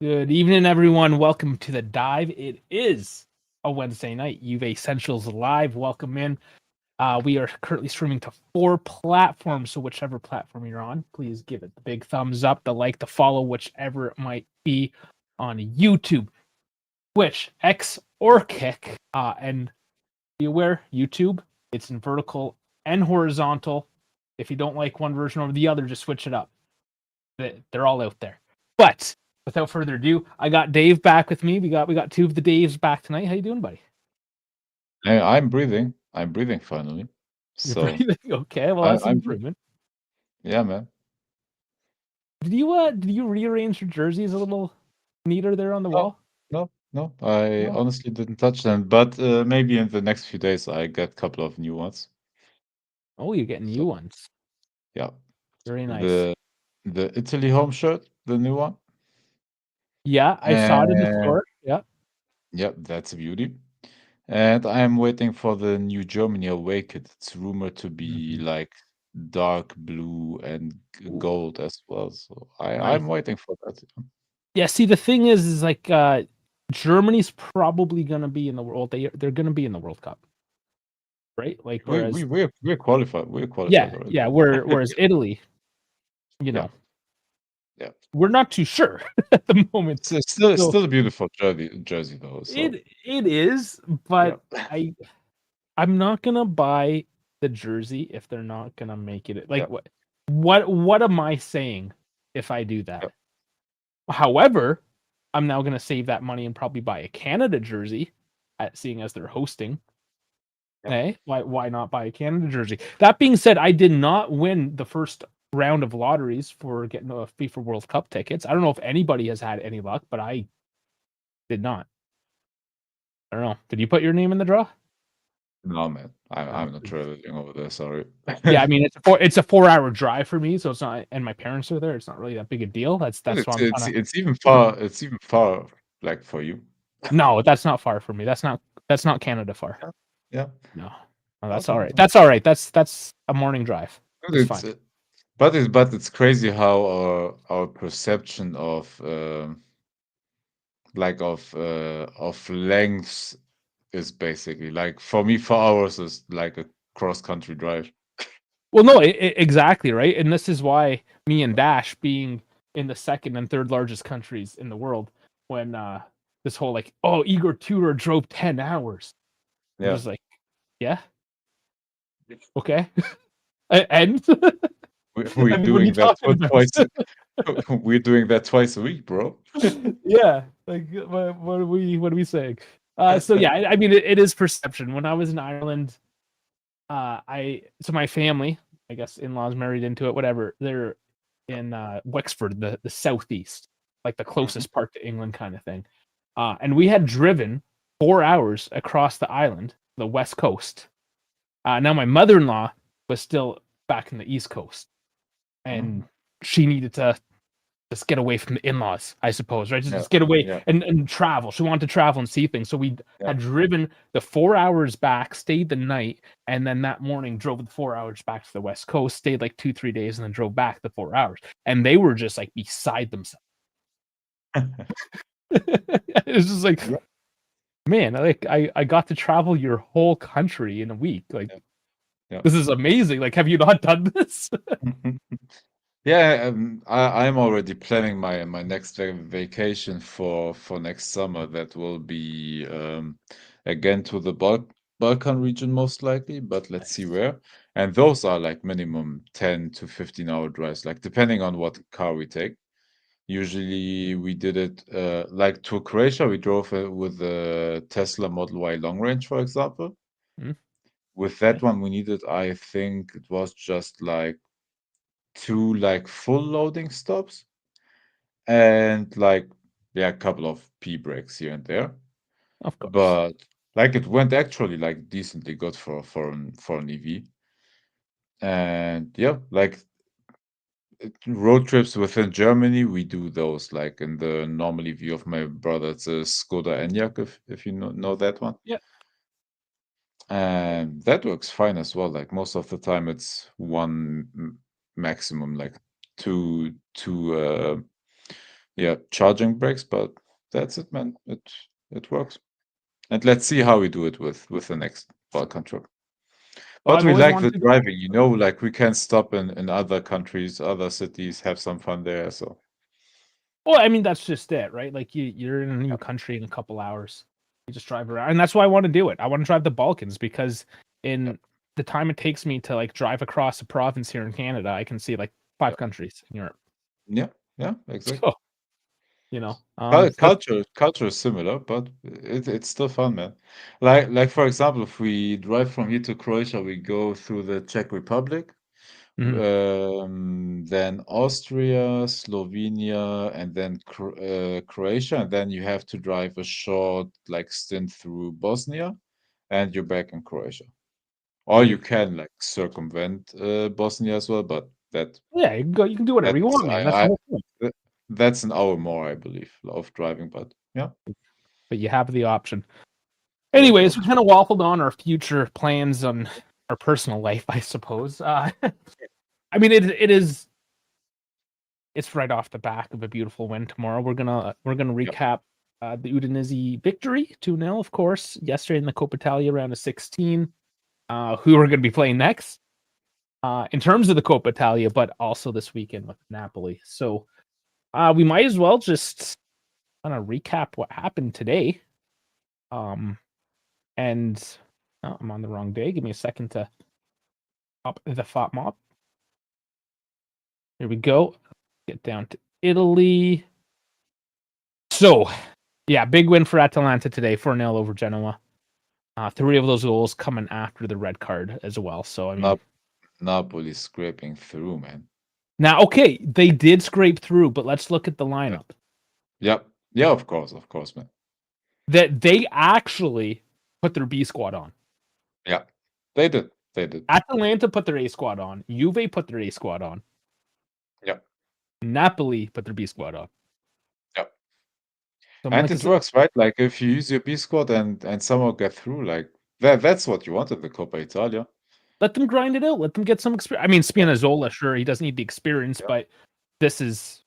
Good evening, everyone. Welcome to the dive. It is a Wednesday night. JuvEssentials live. Welcome in. We are currently streaming to 4 platforms. So whichever platform you're on, please give it the big thumbs up, the like, the follow, whichever it might be on YouTube, Twitch, X, or Kick. And be aware, YouTube, it's in vertical and horizontal. If you don't like one version over the other, just switch it up. They're all out there. But without further ado, I got Dave back with me. We got two of the Daves back tonight. How you doing, buddy? Hey, I'm breathing. I'm breathing finally. You're So breathing. Okay, well that's an I'm improvement. yeah, man. Did you rearrange your jerseys a little neater there on the No, wall? no. I No. honestly didn't touch them, but maybe in the next few days I get a couple of new ones. Oh, you're getting So new ones. yeah, Very nice. the Italy home shirt, the new one, Yeah, I saw it in the and store. Yeah. yep, that's a beauty. And I'm waiting for the new Germany away kit. It's rumored to be Mhm. like dark blue and Ooh, gold as well. So nice. I'm waiting for that. Yeah. See, the thing is like Germany's probably gonna be in the world. They're gonna be in the World Cup, right? Like whereas We're qualified. We're qualified yeah, already. yeah. Whereas Italy, you Yeah, know, yeah. we're not too sure at the moment. It's So still a beautiful jersey though. So it is, yeah, but I'm not gonna buy the jersey if they're not gonna make it. yeah, Like what am I saying if I do yeah, that? However, I'm now gonna save that money and probably buy a Canada jersey, seeing as they're hosting. yeah. Hey, why not buy a Canada jersey? That being said, I did not win the first round of lotteries for getting a FIFA World Cup tickets. I don't know if anybody has had any luck, but I did not. I don't know. Did you put your name in the draw? No, man, No. I'm not traveling over there. Sorry. Yeah, I mean it's a 4 hour drive for me, so it's not. And my parents are there. It's not really that big a deal. But That's why I'm trying to. it's even far. It's even far, like for you. No, that's not far for me. That's not Canada far. Yeah, yeah. No, no, that's all Okay. right. That's all right. That's a morning drive. But It's fine. it's crazy how our perception of of length is basically like for me 4 hours is like a cross country drive. Well, no, exactly right. And this is why me and Dash being in the second and third largest countries in the world, when this whole like, oh, Igor Tudor drove 10 hours. I'm Yeah. just like, yeah, okay, and We're I mean, what are you doing that talking about? twice. We're doing that twice a week, bro. Yeah, like what are we saying? So yeah, I mean it is perception. When I was in Ireland, my family, I guess in-laws married into it, whatever. They're in Wexford, the southeast, like the Mhm. closest part to England kind of thing. And we had driven 4 hours across the island, the west coast. Now my mother-in-law was still back in the east coast, and Mhm. she needed to just get away from the in-laws, I suppose, right? Just, Yeah. just get away Yeah. and travel. She wanted to travel and see things. So we Yeah. had driven the 4 hours back, stayed the night, and then that morning drove the 4 hours back to the West Coast, stayed like 2-3 days, and then drove back the 4 hours. And they were just like beside themselves. It's just like, Yeah. man, I got to travel your whole country in a week. Like, Yeah. Yeah. this is amazing. Like, have you not done this? Yeah, I'm already planning my next vacation for next summer. That will be again to the Balkan region most likely, but let's see Nice. where. And those are like minimum 10 to 15-hour drives, like depending on what car we take. Usually we did it like to Croatia, we drove with the Tesla Model Y long range, for example. Hmm, With that nice. one, we needed, I think it was just like two like full loading stops and like yeah, a couple of P breaks here and there. Of course. But like it went actually like decently good for an EV. And yeah, like road trips within Germany, we do those like in the normal EV of my brother. It's a Skoda Enyaq, if you know that one. Yeah. And that works fine as well. Like most of the time, it's maximum like two Yeah, charging brakes, but that's it, man. It works. And let's see how we do it with the next Balkan trip. Well, But I've we always like wanted the to go. driving, like we can stop in other countries, other cities, have some fun there. So Well, I mean, that's just it, right? Like you're in a new yeah, country in a couple hours. You just drive around, and that's why I want to do it. I want to drive the Balkans because yeah, in the time it takes me to like drive across a province here in Canada, I can see like yeah, 5 countries in Europe. yeah, yeah, exactly. So so let's. Culture is similar, but it's still fun, man. Like for example, if we drive from here to Croatia, we go through the Czech Republic, Mhm. then Austria, Slovenia, and then Croatia, and then you have to drive a short like stint through Bosnia, and you're back in Croatia. Or you can like circumvent Bosnia as well, but Yeah, you can go. You can do whatever you that's want, man. That's the whole point. th- that's an hour more, I believe, of driving. But yeah, But you have the option. you have the Anyways, we option. kind of waffled on our future plans on our personal life, I suppose. I mean, it is. It's right off the back of a beautiful win tomorrow. We're gonna Yeah, recap the Udinese victory 2-0, of course, yesterday in the Coppa Italia round of 16. Who we're gonna be playing next in terms of the Coppa Italia, but also this weekend with Napoli. So we might as well just kind of recap what happened today. Um, and oh, I'm on the wrong day. Give me a second to up the FOP mob. Here we go. Get down to Italy. So, yeah, big win for Atalanta today, 4-0 over Genoa. 3 of those goals coming after the red card as well. So, I mean, Nap Napoli scraping through, man. now, okay, they did scrape through, but let's look at the Yeah, lineup. yeah, yeah. Of course, man. That they actually put their B squad on. Yeah, they did. Atalanta put their A squad on. Juve put their A squad on. Yeah, Napoli put their B squad on. yeah. So, I'm And like, it works, right? Like if you use your B squad and somehow get through, like that's what you want in the Coppa Italia. let them grind it out. Let them get some experience. I mean, Yeah, Spinazzola, sure, he doesn't need the experience, yeah, but this is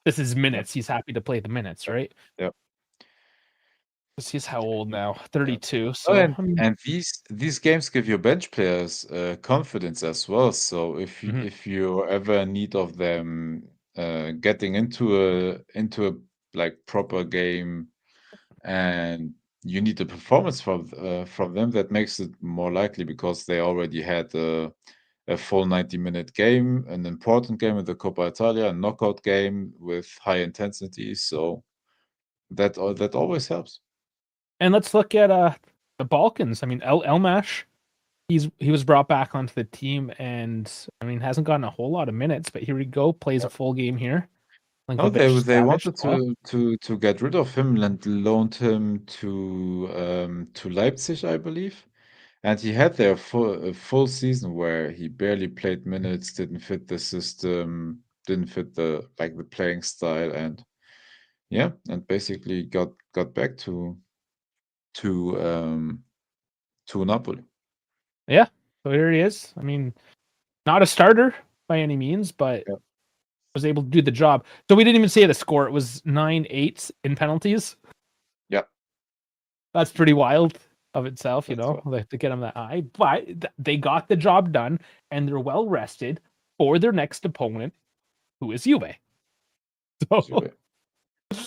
this is yeah, minutes. He's happy to play the minutes, yeah, right? yeah, 'Cause he's how old now? yeah. 32. Oh, So I mean, and these games give your bench players confidence as well. So mhm. if you're ever in need of them getting into a like proper game and you need a performance from them, that makes it more likely because they already had a full 90-minute game, an important game in the Coppa Italia, a knockout game with high intensity. So that always helps. And let's look at the Balkans. I mean, Elmash, he was brought back onto the team, and I mean hasn't gotten a whole lot of minutes, but here we go, plays a full game here. No, Linkovic they Savic wanted as well. to get rid of him and loaned him to Leipzig, I believe. And he had there a full season where he barely played minutes, didn't fit the system, didn't fit the playing style, and yeah, and basically got back to to Napoli. Yeah, so here he is. I mean, not a starter by any means, but Yeah, was able to do the job. So we didn't even say the score. It was 9-8 in penalties. yeah, That's pretty wild of itself, that's right. like, to get them that high. But they got the job done, and they're well rested for their next opponent, who is Juve. So Juve.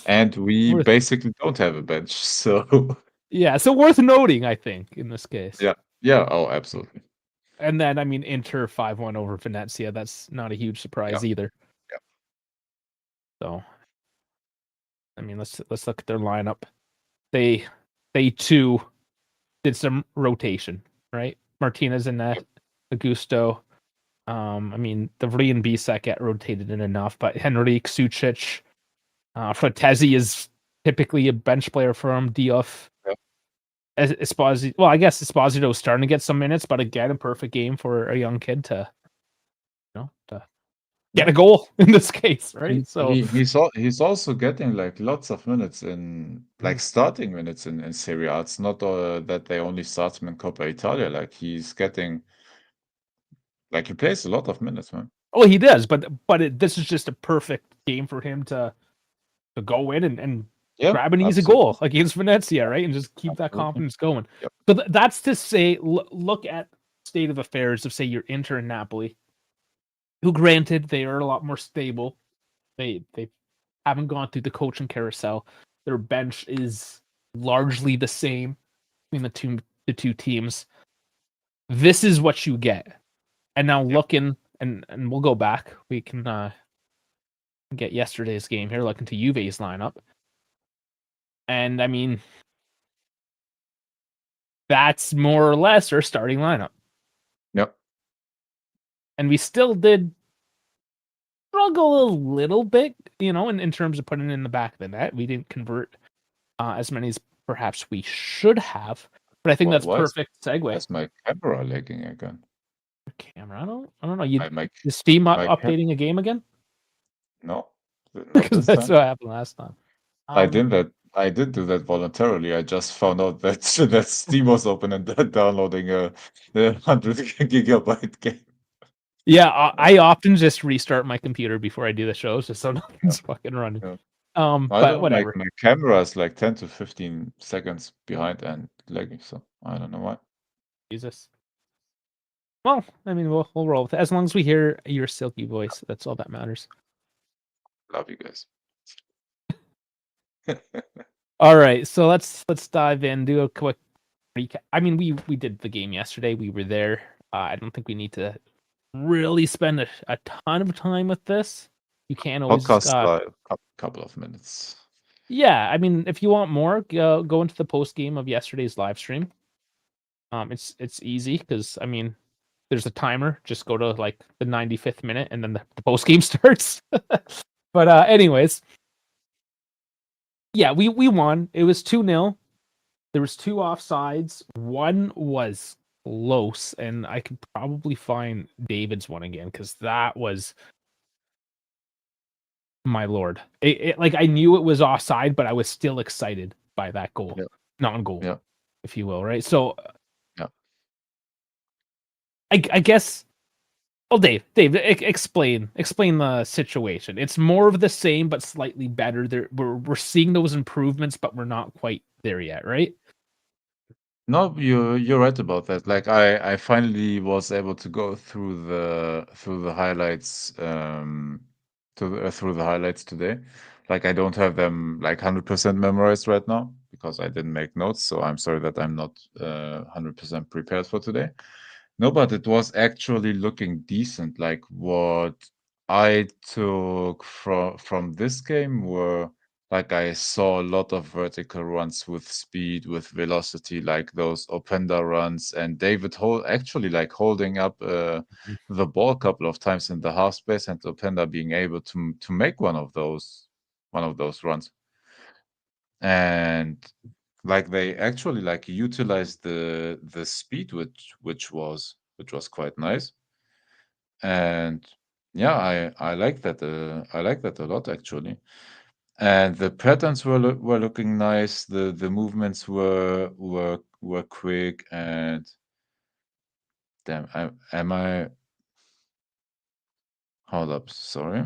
And we worth, basically don't have a bench, so yeah, so worth noting, I think, in this case. yeah, yeah, oh, absolutely. And then, I mean, Inter 5-1 over Venezia. That's not a huge Yeah, surprise either. yeah, So, I mean, let's look at their lineup. They too did some rotation, right? Martinez and yeah, Augusto. I mean, the Vri and Bisek get rotated in enough, but Henrique, Sucic, Fratesi is typically a bench player for him. Diouf, yeah, Esposito. Well, I guess Esposito is starting to get some minutes, but again, a perfect game for a young kid to to get yeah. a goal in this case, right? So, He's also getting like lots of minutes in like mhm. starting minutes in Serie A. It's not that they only start him in Coppa Italia. Like he's getting like he plays a lot of minutes, man. Oh, he does, but this is just a perfect game for him to to go in and Yeah, grab an easy absolutely. goal against Venezia, right? And just keep that Absolutely. confidence going. Yep. So that's to say, look at state of affairs of, say, your Inter and Napoli, who, granted, they are a lot more stable. They haven't gone through the coaching carousel. Their bench is largely the same between the two teams. This is what you get. And now looking, and we'll go back. We can get yesterday's game here, looking to Juve's lineup. And I mean, that's more or less our starting lineup. Yep. And we still did struggle a little bit, in terms of putting it in the back of the net. We didn't convert as many as perhaps we should have. But I think that's perfect segue. Why is my camera lagging again? Camera? I don't know. Is Steam my updating a game again? No, not Because this that's time. what happened last time. I did do that voluntarily. I just found out that Steam was open and downloading a 100 GB game. Yeah, I often just restart my computer before I do the shows, just so nothing's fucking running. Yeah. But whatever. My camera is like 10 to 15 seconds behind and lagging, so I don't know why. Jesus. Well, I mean, we'll roll with it. As long as we hear your silky voice, that's all that matters. Love you guys. All right, so let's dive in, do a quick recap. I mean, we did the game yesterday. We were there. I don't think we need to really spend a ton of time with this. You can always couple of minutes. Yeah, I mean, if you want more, go into the post game of yesterday's live stream. It's easy because, I mean, there's a timer. Just go to like the 95th minute, and then the post game starts. But anyways, yeah, we won. It was 2-0. There was 2 offsides. One was close, and I could probably find David's one again because that was, my lord. Like, I knew it was offside, but I was still excited by that goal, non-goal, if you will, right? So, I guess. Well, Dave, explain the situation. It's more of the same, but slightly better. We're seeing those improvements, but we're not quite there yet, right? No, you're right about that. Like I finally was able to go through the highlights through the highlights today. Like I don't have them like 100% memorized right now because I didn't make notes, so I'm sorry that I'm not 100% prepared for today. No, but it was actually looking decent. Like what I took from this game were like I saw a lot of vertical runs with speed, with velocity, like those Openda runs, and David actually like holding up the ball a couple of times in the half space, and Openda being able to make one of those runs. And like they actually like utilized the speed, which was quite nice. And yeah, I like that. I like that a lot actually. And the patterns were looking nice. The movements were quick. And damn, am I? Hold up, sorry.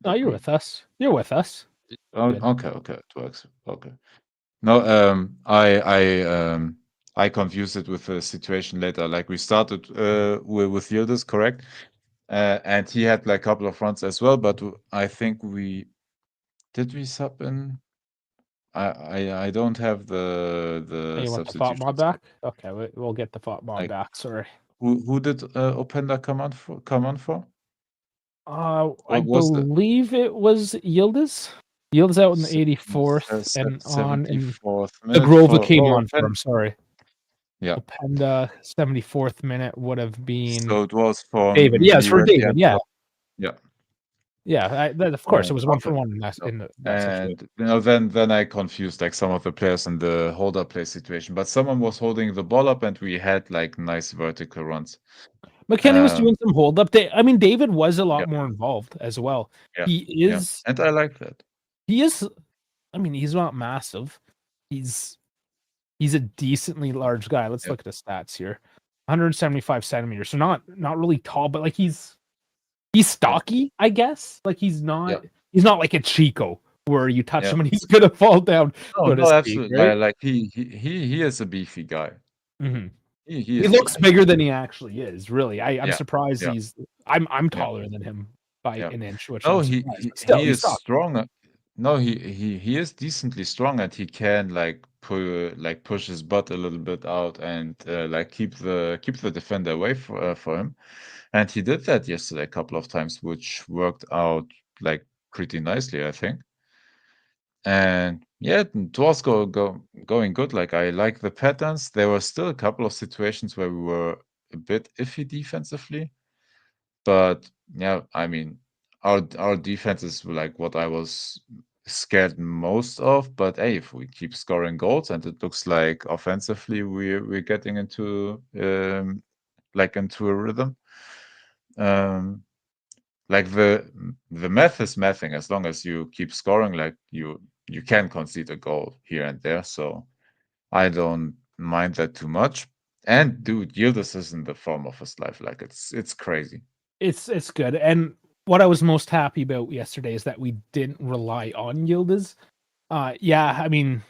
No, you're with us. You're with us. Oh, okay, it works. Okay. No, I confused it with a situation later. Like we started with Yildiz, correct? And he had like a couple of runs as well, but I think we sub in. I don't have the You want the thought mod substitutions. back? Okay, we'll get the thought mod back. Sorry. Who did Openda come on for? I believe it was Yildiz. Yildiz out in the 84th and on in 74th the minute. Grova came on for him. Sorry. Yeah. Openda 74th minute would have been. So it was for David. Yeah, it's for David. Yeah. Yeah. Yeah, of course, it was 1 for 1 in that and situation. Then I confused like some of the players in the hold-up play situation, but someone was holding the ball up, and we had like nice vertical runs. McKenny was doing some hold-up. I mean, David was a lot more involved as well. Yeah, he is, and I like that. He is. I mean, he's not massive. He's a decently large guy. Let's look at the stats here. 175 centimeters, so not really tall, but like he's stocky, I guess. Like he's not like a Chico where you touch Yeah. him and he's gonna fall down, No, so to no, speak, absolutely. right? Like he is a beefy guy. Mhm. He He is a looks beefy guy. bigger than he actually is, really. I'm Yeah. surprised Yeah. I'm Yeah. taller than him by Yeah. an inch, which No, I'm he surprised, he but still, he he's is tough. strong. No, he is decently strong, and he can like push his butt a little bit out and like keep the defender away for him. And he did that yesterday a couple of times, which worked out like pretty nicely, I think. And yeah, it was going good. Like I like the patterns. There were still a couple of situations where we were a bit iffy defensively. But yeah, I mean, our defense is like what I was scared most of. But hey, if we keep scoring goals and it looks like offensively we're getting into like into a rhythm. Um like the math is mathing as long as you keep scoring, like you can concede a goal here and there. So I don't mind that too much. And dude, Yildiz is in the form of his life. Like it's crazy. It's good, and what I was most happy about yesterday is that we didn't rely on Yildiz. Yeah, I mean,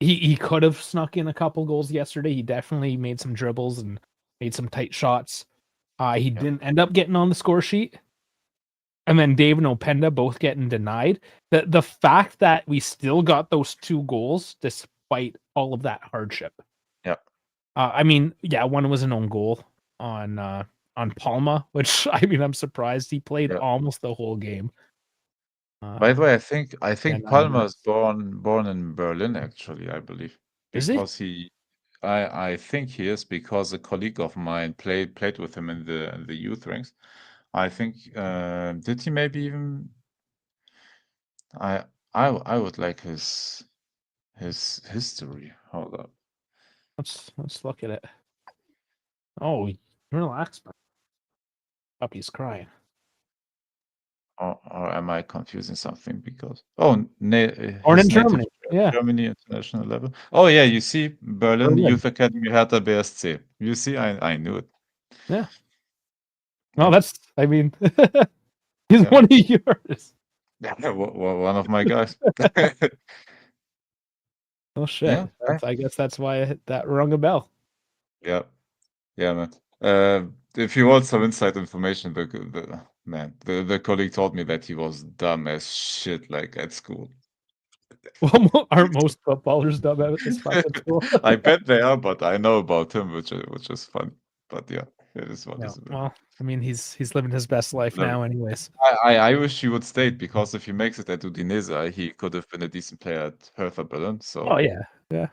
he could have snuck in a couple goals yesterday. He definitely made some dribbles and made some tight shots. He Yeah. didn't end up getting on the score sheet. And then Dave and Openda both getting denied. The fact that we still got those 2 goals despite all of that hardship. Yeah. I mean, yeah, one was an own goal on Palma, which I mean, I'm surprised he played Yeah. almost the whole game. By the way, I Yeah, think 9 Palmer is minutes. born in Berlin actually, I believe. Is he? Because I think he is because a colleague of mine played with him in the youth ranks. I think did he maybe even I I would like his history. Hold up. Let's look at it. Oh, relax, puppy's crying. Or am I confusing something? Because oh, Born in his native Germany. Yeah, Germany international level. Oh yeah, you see, Berlin Berlin. Youth Academy Hertha BSC. You see, I knew it. Yeah. Well, Yeah, that's. I mean, he's yeah, one of yours. yeah. One of my guys. Oh shit. Yeah, That's. I guess that's why that rung a bell. yeah, yeah, man. If you want some inside information, the colleague told me that he was dumb as shit, like at school. Well, aren't most footballers dumb as fuck at school? I bet they are, but I know about him, which is funny. But yeah, it is what No. is it. Well, I mean, he's living his best life No, now, anyways. I wish he would stay because if he makes it at Udinese, he could have been a decent player at Hertha Berlin. Oh So, yeah, yeah.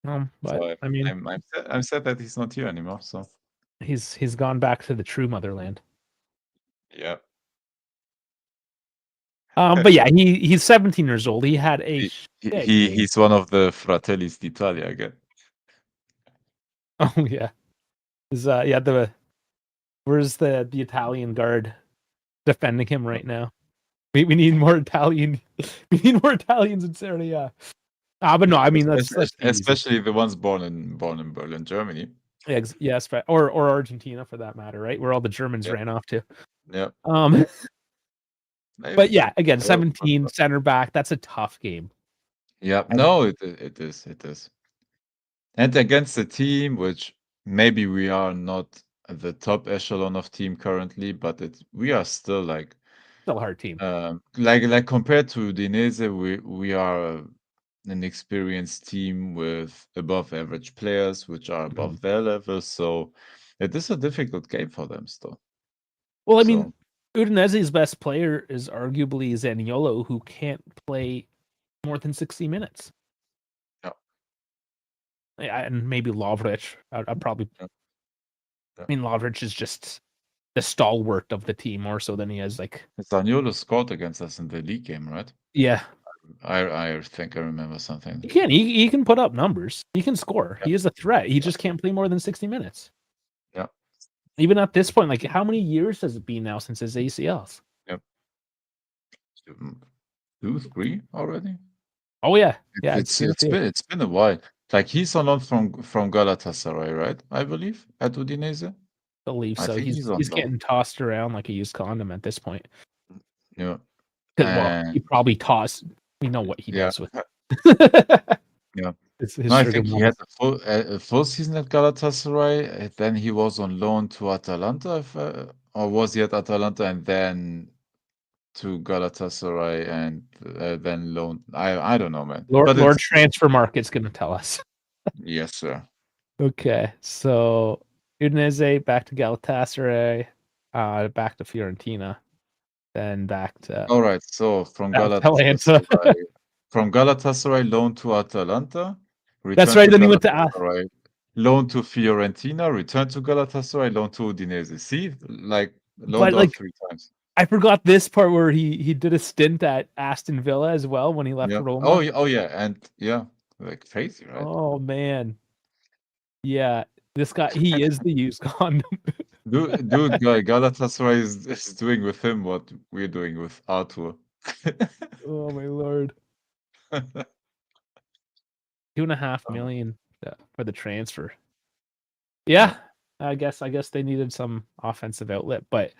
But so I mean, I'm sad that he's not here anymore. So he's gone back to the true motherland. yeah, But yeah, he's 17 years old. He had a he, shit game. he's one of the Fratellis d'Italia again. Oh yeah, is yeah where's the Italian guard defending him right now? We need more Italian. We need more Italians in Serie A. But no, I mean let's be easy. Especially the ones born in Berlin, Germany. Yes, or Argentina for that matter, right? Where all the Germans Yeah, ran off to. yeah, Um, but maybe. yeah, again, Well, 17 center back. That's a tough game. yeah, And no, it is, it is. And against a team which maybe we are not the top echelon of team currently, but we are still still a hard team. like compared to Udinese, we are an experienced team with above average players which are Mhm. above their level. So it is a difficult game for them still. Well, I mean, So Udinese's best player is arguably Zaniolo, who can't play more than 60 minutes. yeah, Yeah, and maybe Lovric. I'd probably. yeah, yeah. I mean, Lovric is just the stalwart of the team more so than he is like. Zaniolo scored against us in the league game, right? Yeah, I think I remember he something. can. He can put up numbers. He can score. Yeah, He is a threat. He yeah, just can't play more than 60 minutes. yeah, Even at this point, like how many years has it been now since his ACLs? yeah. 2, 3 already? Oh yeah, it's been a few. It's been a while. Like he's on loan from Galatasaray, right? I believe at Udinese. Believe I so. think he's on He's loan. getting tossed around like a used condom at this point. Yeah. Well, he probably tossed. We know what he yeah, does with yeah. his No, I sugar think he had mama. a full season at Galatasaray. Then he was on loan to Atalanta, or was he at Atalanta and then to Galatasaray and then loan? I don't know, man. Lord, But Lord it's Transfer Market's gonna tell us. yes, sir. Okay, so Udinese back to Galatasaray, back to Fiorentina, then back to All right. So from Atalanta. Galatasaray loan to Atalanta, That's return right. to Then he went to Galatasaray, loan to Fiorentina, return to Galatasaray, loan to Udinese. See, like loaned but all like three times. I forgot this part where he did a stint at Aston Villa as well when he left Yeah. Roma. Oh yeah, and yeah, like crazy, right? Oh man, yeah, this guy he is the used condom. Galatasaray is doing with him what we're doing with Arthur. Oh my lord, 2.5 million for the transfer. Yeah. Yeah, I guess they needed some offensive outlet, but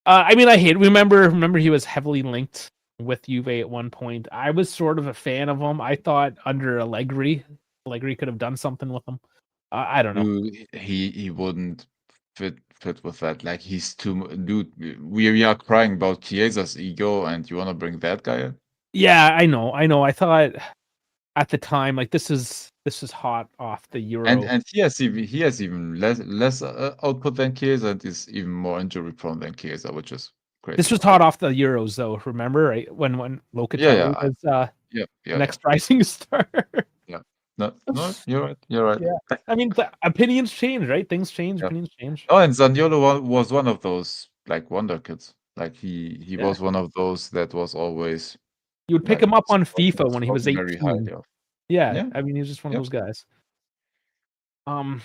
I mean, I hate. Remember, he was heavily linked with Juve at one point. I was sort of a fan of him. I thought under Allegri could have done something with him. I don't know. Dude, he wouldn't fit with that. Like he's dude. We are crying about Chiesa's ego, and you wanna bring that guy in? Yeah, I know. I thought at the time, like this is hot off the And Euro. he has even less output than Chiesa, and is even more injury prone than Chiesa, which is This crazy. was hot off the Euros, though. Remember, right? When Yeah, Locatelli yeah, was yeah, the yeah, yeah, next rising star. yeah. No, no, you're right. You're right. Yeah, I mean, the opinions change, right? Things change, Yeah. opinions change. Oh, and Zaniolo was one of those like wonder kids. Like he Yeah, was one of those that was always you would pick like him up on FIFA when he was spoken very 18. highly of. Yeah, Yeah. I mean, he's just one of Yep. those guys. Um,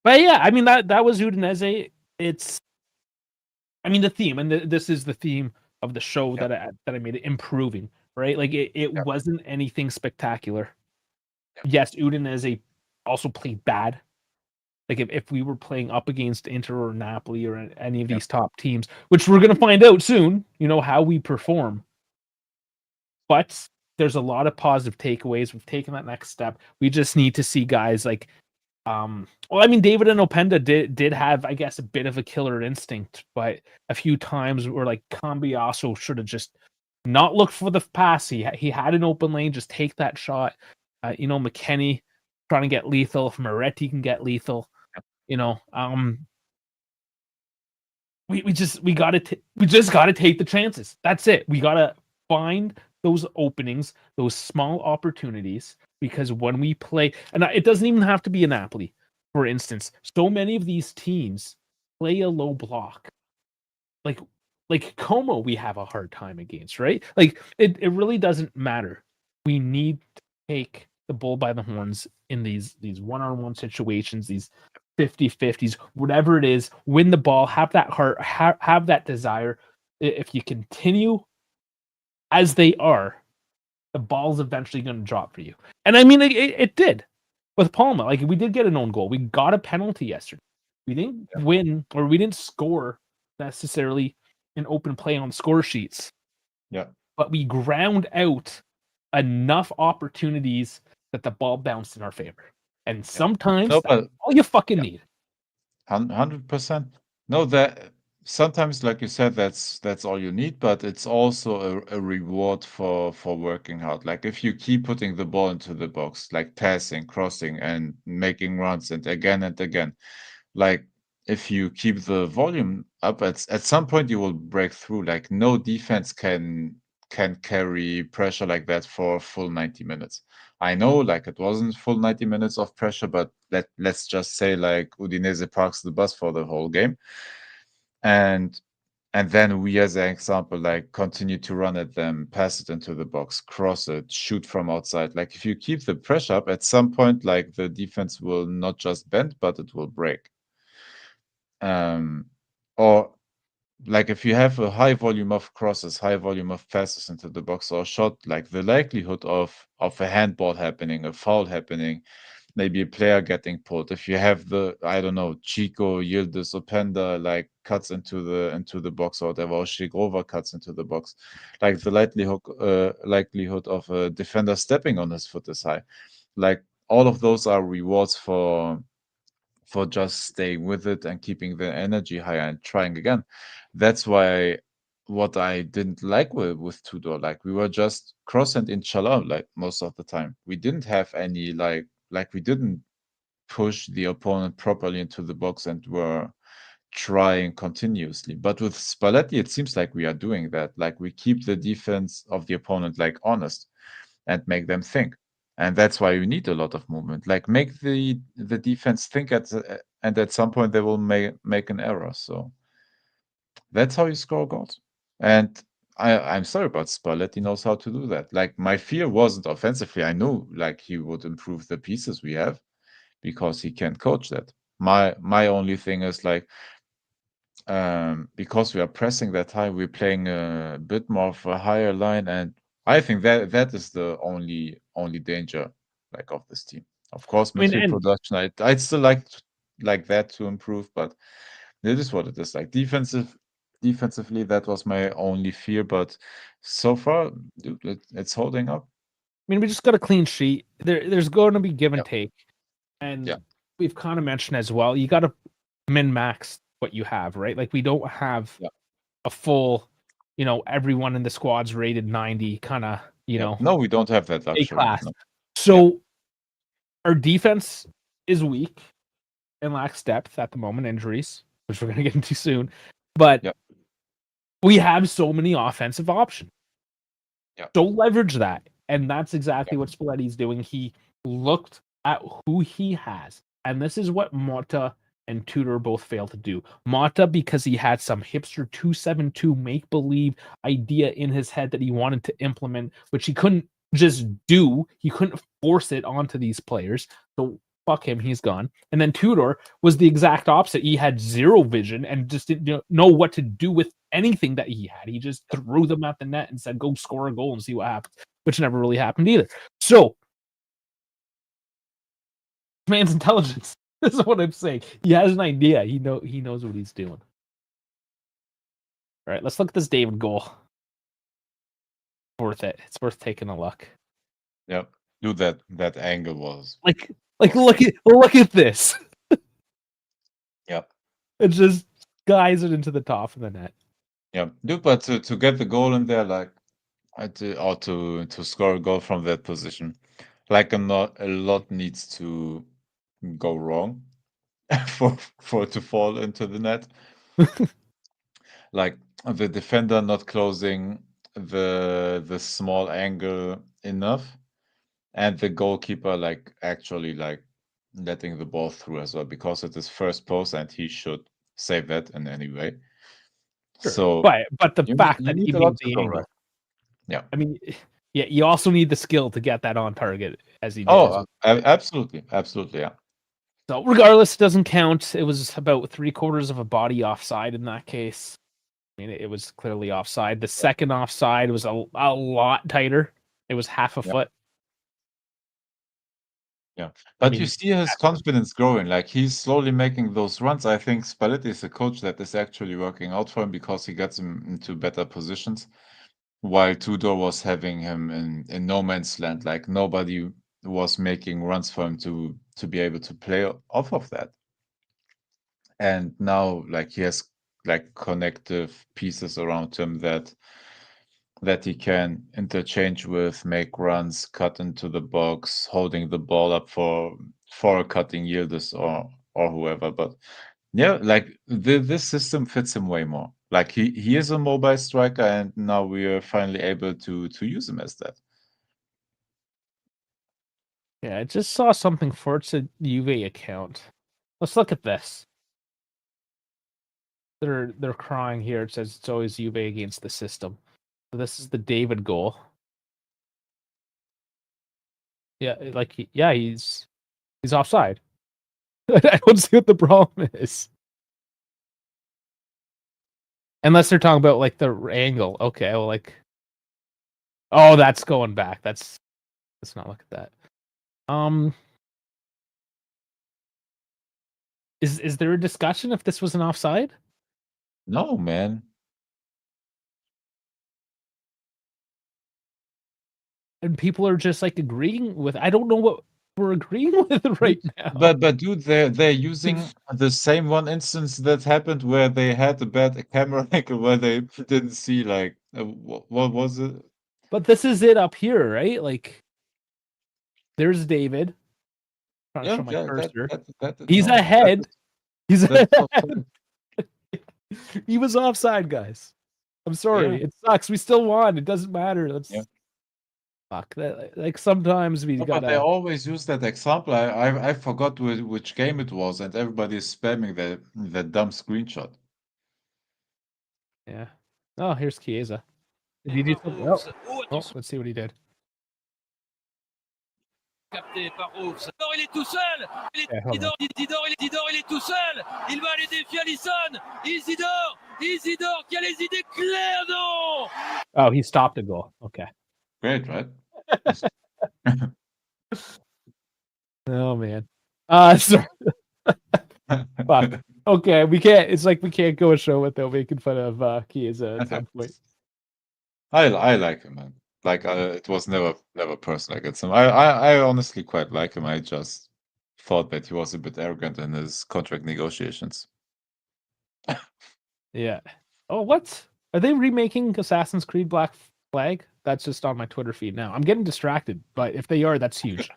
but yeah, I mean that was Udinese. It's, I mean, the theme, and this is the theme of the show Yep. that I made it improving, right? Like it Yep. wasn't anything spectacular. Yep. Yes, Udinese also played bad. Like if we were playing up against Inter or Napoli or any of Yep. these top teams, which we're gonna find out soon, how we perform. But there's a lot of positive takeaways. We've taken that next step. We just need to see guys like well, I mean, David and Openda did have, I guess, a bit of a killer instinct, but a few times where like Cambiaso should have just not looked for the pass. He had an open lane, just take that shot. McKennie trying to get lethal. If Moretti can get lethal, you know, we just gotta take the chances. That's it. We gotta find those openings, those small opportunities, because when we play, and it doesn't even have to be a Napoli, for instance. So many of these teams play a low block, like Como. We have a hard time against, right? Like it really doesn't matter. We need to take the bull by the horns in these one-on-one situations, these 50-50s, whatever it is. Win the ball, have that heart, have that desire. If you continue as they are, the ball's eventually going to drop for you. And I mean, it did with Palma. Like, we did get an own goal. We got a penalty yesterday. We didn't win, or we didn't score necessarily an open play on score sheets. Yeah. But we ground out enough opportunities that the ball bounced in our favor. And sometimes No, that's but all you fucking yeah, need. 100%. No, that sometimes, like you said, that's all you need, but it's also a reward for working hard. Like if you keep putting the ball into the box, like passing, crossing, and making runs, and again, like if you keep the volume up, at some point you will break through. Like no defense can carry pressure like that for a full 90 minutes. I know, like it wasn't full 90 minutes of pressure, but let's just say like Udinese parks the bus for the whole game, and then we, as an example, like continue to run at them, pass it into the box, cross it, shoot from outside. Like if you keep the pressure up, at some point, like the defense will not just bend, but it will break. Or like if you have a high volume of crosses, high volume of passes into the box or shot, like the likelihood of a handball happening, a foul happening, maybe a player getting pulled. If you have the, I don't know, Chico, Yildiz, Openda like cuts into the box or whatever, or Shigrova cuts into the box, like the likelihood of a defender stepping on his foot is high. Like all of those are rewards for just staying with it and keeping the energy high and trying again. That's why what I didn't like with Tudor, like we were just cross and inshallah like most of the time. We didn't have any like we didn't push the opponent properly into the box and were trying continuously. But with Spalletti, it seems like we are doing that. Like we keep the defense of the opponent like honest and make them think. And that's why you need a lot of movement. Like make the defense think and at some point they will make an error. So that's how you score goals. And I'm sorry, but Spalletti knows how to do that. Like my fear wasn't offensively. I knew like he would improve the pieces we have because he can coach that. My only thing is like because we are pressing that high, we're playing a bit more of a higher line, and I think that is the only danger like of this team. Of course, I mean, midfield and production, I'd still like that to improve, but it is what it is. Like defensively, that was my only fear, but so far dude, it's holding up. I mean, we just got a clean sheet. There's going to be give Yeah, and take, yeah, and we've kind of mentioned as well. You got to min max what you have, right? Like we don't have yeah, a full, everyone in the squad's rated 90, kind of, yeah. No, we don't have that A luxury. class. No. Yeah, So our defense is weak and lacks depth at the moment, injuries, which we're going to get into soon. But yeah, we have so many offensive options. yeah, So leverage that. And that's yeah, exactly what Spalletti's doing. He looked at who he has. And this is what Mota and Tudor both failed to do. Mota, because he had some hipster 272 make-believe idea in his head that he wanted to implement, which he couldn't just do. He couldn't force it onto these players. So fuck him, he's gone. And then Tudor was the exact opposite. He had zero vision and just didn't know what to do with anything that he had. He just threw them at the net and said, go score a goal and see what happens, which never really happened either. So, man's intelligence. This is what I'm saying. He has an idea. He knows what he's doing. All right, let's look at this David goal. Worth it. It's worth taking a look. yeah. Dude, that angle was Like awesome. look at this. Yeah. It just guys it into the top of the net. Yeah, dude, but to get the goal in there, like, or to score a goal from that position, like a lot needs to go wrong for it to fall into the net. Like the defender not closing the small angle enough, and the goalkeeper like actually like letting the ball through as well because it is first post and he should save that in any way. Sure. So But the fact you that need he a lot made to the go right. angle. Yeah. I mean, yeah, you also need the skill to get that on target as he did as Oh, well. absolutely, absolutely, yeah. So regardless, it doesn't count. It was about 3/4 of a body offside in that case. I mean, it was clearly offside. The second offside was a lot tighter. It was half a Yeah, foot. yeah. I But you mean, see his confidence growing. Like he's slowly making those runs. I think Spalletti is a coach that is actually working out for him because he gets him into better positions. While Tudor was having him in no man's land, like nobody was making runs for him to be able to play off of that. And now, like he has like connective pieces around him that he can interchange with, make runs, cut into the box, holding the ball up for a cutting Yildiz or whoever. But yeah, like this system fits him way more. Like he is a mobile striker, and now we are finally able to use him as that. yeah, I just saw something for its a Juve account. Let's look at this. They're crying here. It says it's always Juve against the system. So this is the David goal. Yeah, like he's offside. I don't see what the problem is. Unless they're talking about like the angle. Okay, well, like, oh, that's going back. Let's not look at that. Is there a discussion if this was an offside? No, man. And people are just like agreeing with. I don't know what we're agreeing with right now. But dude, they're using the same one instance that happened where they had a bad camera angle where they didn't see like what was it? But this is it up here, right? Like, there's David. Trying to Yeah, show my yeah, cursor. that He's no, that ahead. He's that's ahead. offside. He was offside, guys. I'm Yeah, sorry. It sucks. We still won. It doesn't matter. Let's yeah. fuck that. Like sometimes we No, but they gotta. always use that example. I forgot which game it was, and everybody's spamming the dumb screenshot. Yeah. Oh, here's Chiesa. Did he do something? Oh, oh, let's see what he did. Capté par Oufs. Didor, il est tout seul. Yeah, hold on. Didor, il est tout seul. Il va aller défier Alisson. Isidore qui a les idées claires, non. Oh, he stopped a goal. Okay. Great, right? Oh man. Sorry. Fuck. Okay, we can't. It's like we can't go a show without making fun of Chiesa at some point. I like him, man. Like it was never personal against him. I honestly quite like him. I just thought that he was a bit arrogant in his contract negotiations. Yeah. Oh, what? Are they remaking Assassin's Creed Black Flag? That's just on my Twitter feed now. I'm getting distracted, but if they are, that's huge.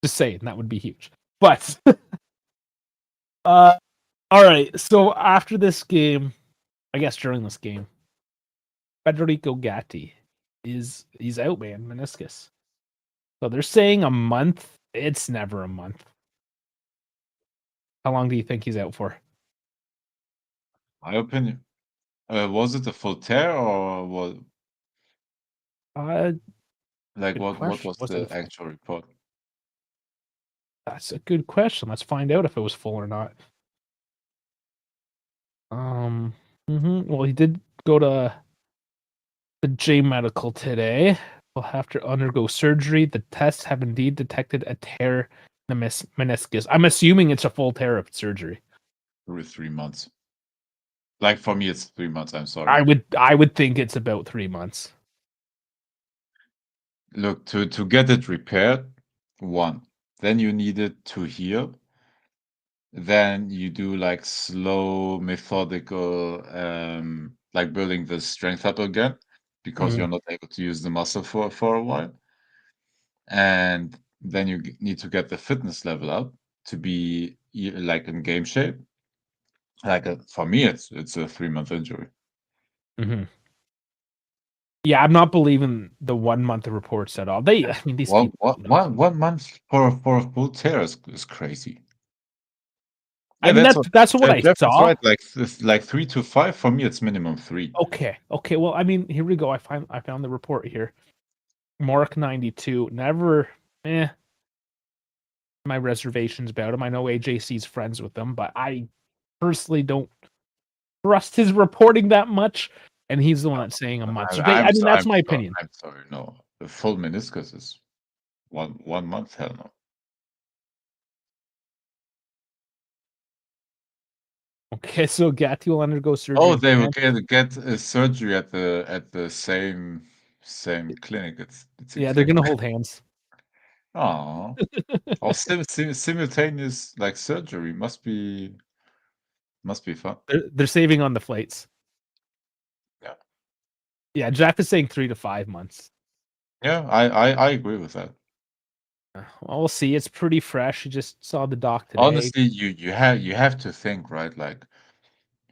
Just saying, that would be huge. But all right. So after this game, I guess during this game, Federico Gatti he's out, man, meniscus. So they're saying a month. It's never a month. How long do you think he's out for? My opinion. Was it a full tear or what? Uh, Like good what question. was Was the it actual report? That's a good question. Let's find out if it was full or not. Well, he did go to the J Medical today. Will have to undergo surgery. The tests have indeed detected a tear in the meniscus. I'm assuming it's a full tear of surgery. 3 months. Like for me, it's 3 months. I'm sorry. I would think it's about 3 months. Look, to get it repaired, one. Then you need it to heal. Then you do like slow, methodical, like building the strength up again because you're not able to use the muscle for a while. And then you need to get the fitness level up to be like in game shape. Like for me, it's a 3 month injury. Mm-hmm. Yeah, I'm not believing the 1 month reports at all. I mean, these people. One month for a full tear is crazy. I Yeah, mean, that's what I Jeff is saw. right. Like 3 to 5 for me, it's minimum 3. Okay. Well, I mean, here we go. I found the report here. Mark 92. Never. My reservations about him. I know AJC's friends with him, but I personally don't trust his reporting that much. And he's the one that's saying a month. So I mean, that's my opinion. I'm sorry. No, the full meniscus is one month. Hell no. Okay, so Gatti will undergo surgery. Oh, they will get a surgery at the same clinic. It's yeah, they're gonna hold hands. Oh, or simultaneous like surgery must be fun. They're saving on the flights. Yeah, Yeah, Jeff is saying 3 to 5 months. yeah, I agree with that. Well, we'll see. It's pretty fresh. You just saw the doc today. Honestly, you have to think, right? Like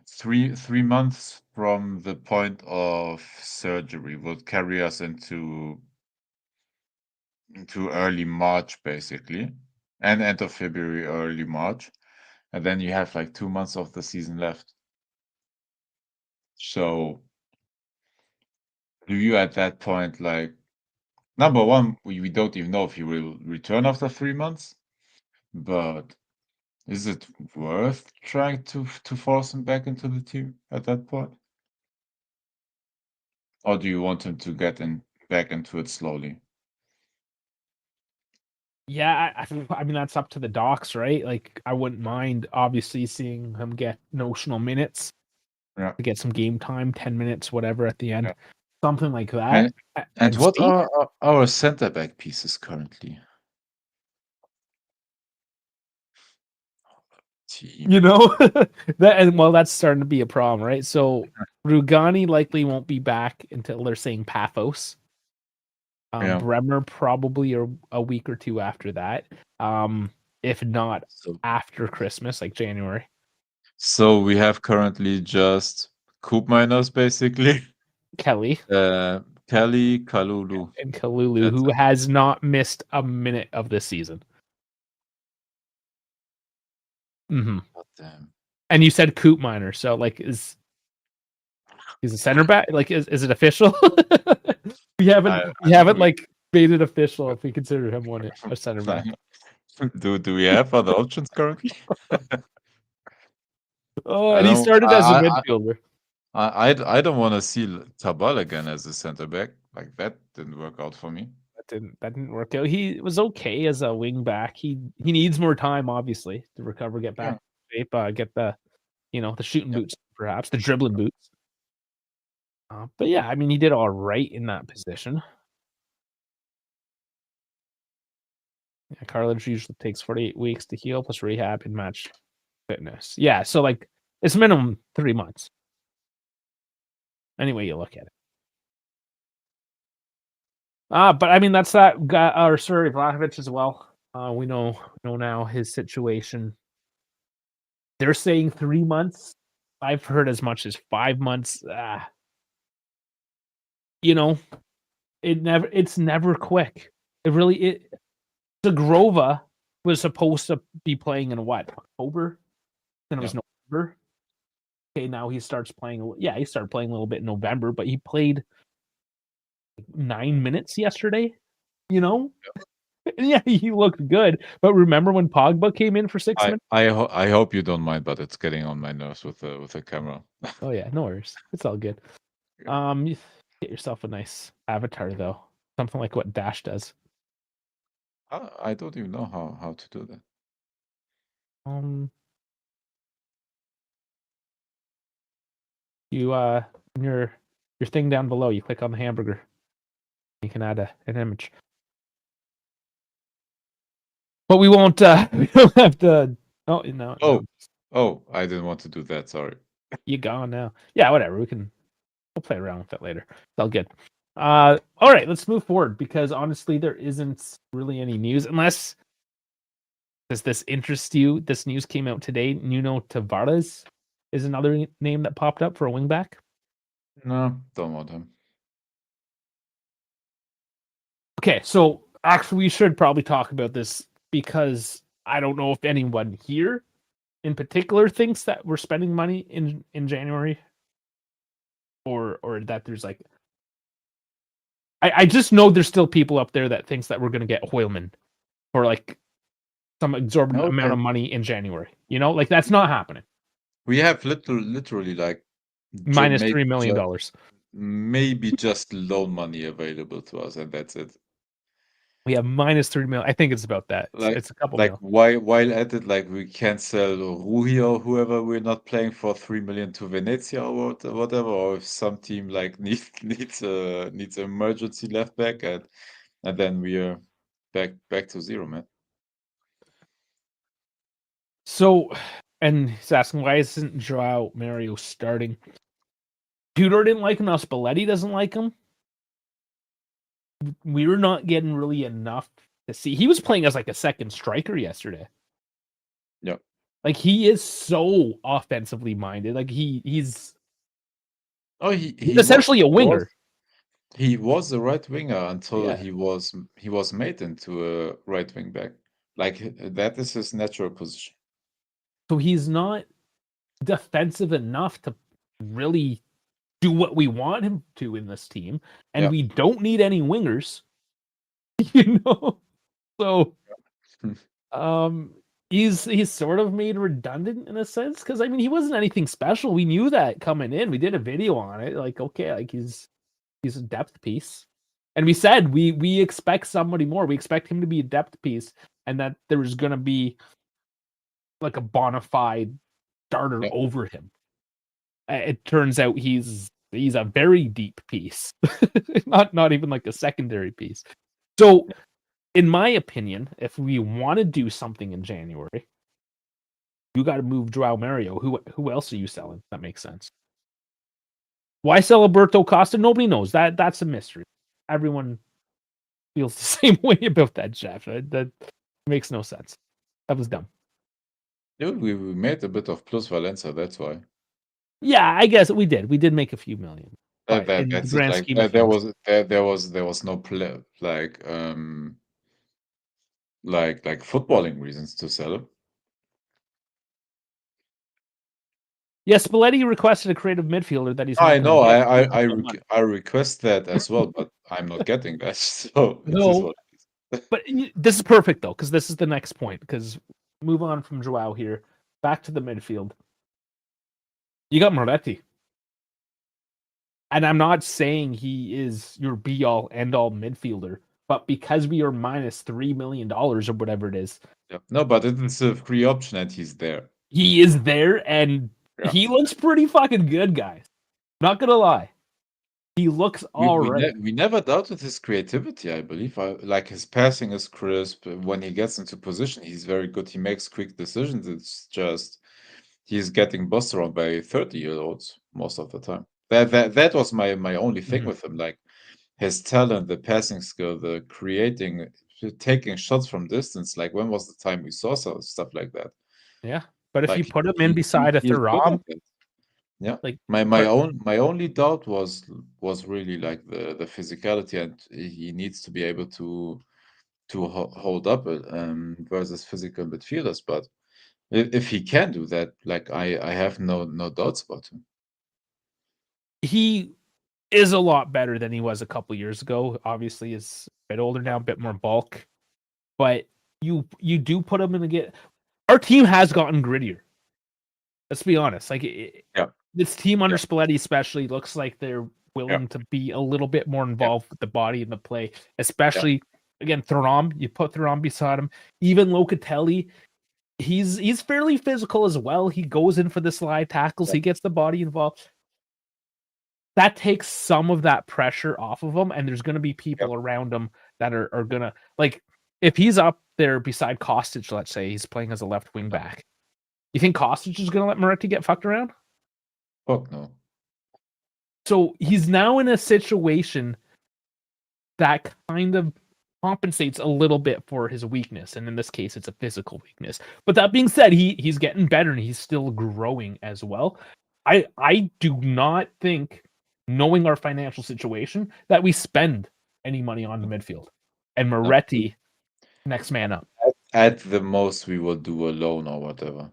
3 months from the point of surgery would carry us into early March, basically, and end of February, early March, and then you have like 2 months of the season left. So, do you at that point like number one, we don't even know if he will return after 3 months, but is it worth trying to force him back into the team at that point? Or do you want him to get back into it slowly? Yeah, I mean that's up to the docs, right? Like I wouldn't mind obviously seeing him get notional minutes Yeah. to get some game time, 10 minutes, whatever at the end, Yeah. something like that. And what see, are our center back pieces currently? Team. you know that, and well, that's starting to be a problem, right? So Rugani likely won't be back until they're saying Paphos. Yeah. Bremer probably a week or two after that. If not So, after Christmas, like January. so we have currently just Coop Miners basically. Kelly Kelly, Kalulu. and Kalulu, That's who it. has not missed a minute of this season. Mm-hmm. God damn. And you said Coop Miner, so like he's a center back? Like is it official? we haven't like made it official if we consider him one a center back. Do we have other options currently? Oh, and he started as a midfielder. I don't want to see Tabal again as a center back. Like that didn't work out for me. That didn't work out. He was okay as a wing back. He needs more time, obviously, to recover, get back in shape, get the the shooting boots, perhaps the dribbling boots. But yeah, I mean, he did all right in that position. Yeah, cartilage usually takes 48 weeks to heal, plus rehab and match fitness. Yeah, so like it's minimum 3 months. Any way you look at it. But I mean that's that guy, or sorry, Vlahovic as well. We know now his situation. They're saying 3 months. I've heard as much as 5 months. It's never quick. Zagrova was supposed to be playing in what, October? Then it was November. Okay, now he starts playing. Yeah, he started playing a little bit in November, but he played 9 minutes yesterday. Yeah, he looked good. But remember when Pogba came in for 6 minutes? I hope you don't mind, but it's getting on my nerves with the camera. Oh yeah, no worries. It's all good. You get yourself a nice avatar though, something like what Dash does. I don't even know how to do that. You your thing down below, you click on the hamburger. You can add an image. But we won't we don't have to Oh, I didn't want to do that, sorry. You gone now. Yeah, whatever. We'll play around with that later. It's all good. All right, let's move forward because honestly there isn't really any news unless does this interest you? This news came out today. Nuno Tavares is another name that popped up for a wingback. No, don't want him. Okay, so actually we should probably talk about this because I don't know if anyone here in particular thinks that we're spending money in January or that there's like I just know there's still people up there that thinks that we're going to get Hoylman for like some exorbitant amount of money in January. Like that's not happening. We have literally like minus $3 million. Maybe just loan money available to us, and that's it. We have minus $3 million. I think it's about that. It's a couple like mil. while at it, like we can sell Rui or whoever we're not playing for 3 million to Venezia or whatever, or if some team like needs emergency left back, and then we are back to zero, man. So, and he's asking why isn't Joao Mario starting? Tudor didn't like him. Now Spalletti doesn't like him. We were not getting really enough to see. He was playing as like a second striker yesterday. Yeah. Like he is so offensively minded. Like he's essentially a winger. He was a right winger until he was made into a right wing back. Like that is his natural position. So he's not defensive enough to really do what we want him to in this team, and we don't need any wingers. So he's sort of made redundant in a sense because I mean he wasn't anything special. We knew that coming in. We did a video on it. Like okay, like he's a depth piece. And we said we expect somebody more. We expect him to be a depth piece, and that there's going to be like a bona fide starter over him. It turns out he's a very deep piece, not even like a secondary piece. So, in my opinion, if we want to do something in January, you got to move Joao Mario. Who else are you selling? That makes sense. Why sell Alberto Costa? Nobody knows. That's a mystery. Everyone feels the same way about that, Jeff. That makes no sense. That was dumb. Dude, we made a bit of plus Valencia, that's why. Yeah, I guess we did. We did make a few million. But in the That's it. grand Like scheme of there things, was no like footballing reasons to sell him. yes, Spalletti requested a creative midfielder that he's not I gonna know. get. I request that as well, but I'm not getting that. So it is No, what it is. but this is perfect though, because this is the next point. Because move on from Joao here, back to the midfield. You got Moretti, and I'm not saying he is your be all end all midfielder, but because we are minus $3 million or whatever it is, Yeah. No, but it is a free option and he's there. he is there, and Yeah. he looks pretty fucking good, guys. Not gonna lie, he looks all right. We never doubted his creativity, I believe. Like his passing is crisp. When he gets into position, he's very good. He makes quick decisions. It's just he's getting bossed around by 30-year-olds most of the time. That was my only thing with him. Like his talent, the passing skill, the creating, taking shots from distance. Like when was the time we saw stuff like that? Yeah, but if Like you put him in beside a he is good Thuram, at it. Yeah. like My only doubt was really like the physicality, and he needs to be able to hold up versus physical midfielders. But if he can do that, like I have no doubts about him. he is a lot better than he was a couple years ago. Obviously, is a bit older now, a bit more bulk. But you do put him in the get. Our team has gotten grittier. Let's be honest. Like Yeah. this team under Yeah. Spalletti, especially, looks like they're willing to be a little bit more involved with the body and the play. Especially again, Thuram. You put Thuram beside him. Even Locatelli. He's fairly physical as well. He goes in for the slide tackles. He gets the body involved. That takes some of that pressure off of him, and there's going to be people around him that are going to, like, if he's up there beside Kostic, let's say he's playing as a left wing back, you think Kostic is going to let Moretti get fucked around? Fuck no. So he's now in a situation that kind of compensates a little bit for his weakness, and in this case, it's a physical weakness. But that being said, he's getting better and he's still growing as well. I do not think, knowing our financial situation, that we spend any money on the midfield. And Moretti, next man up. At the most, we will do a loan or whatever.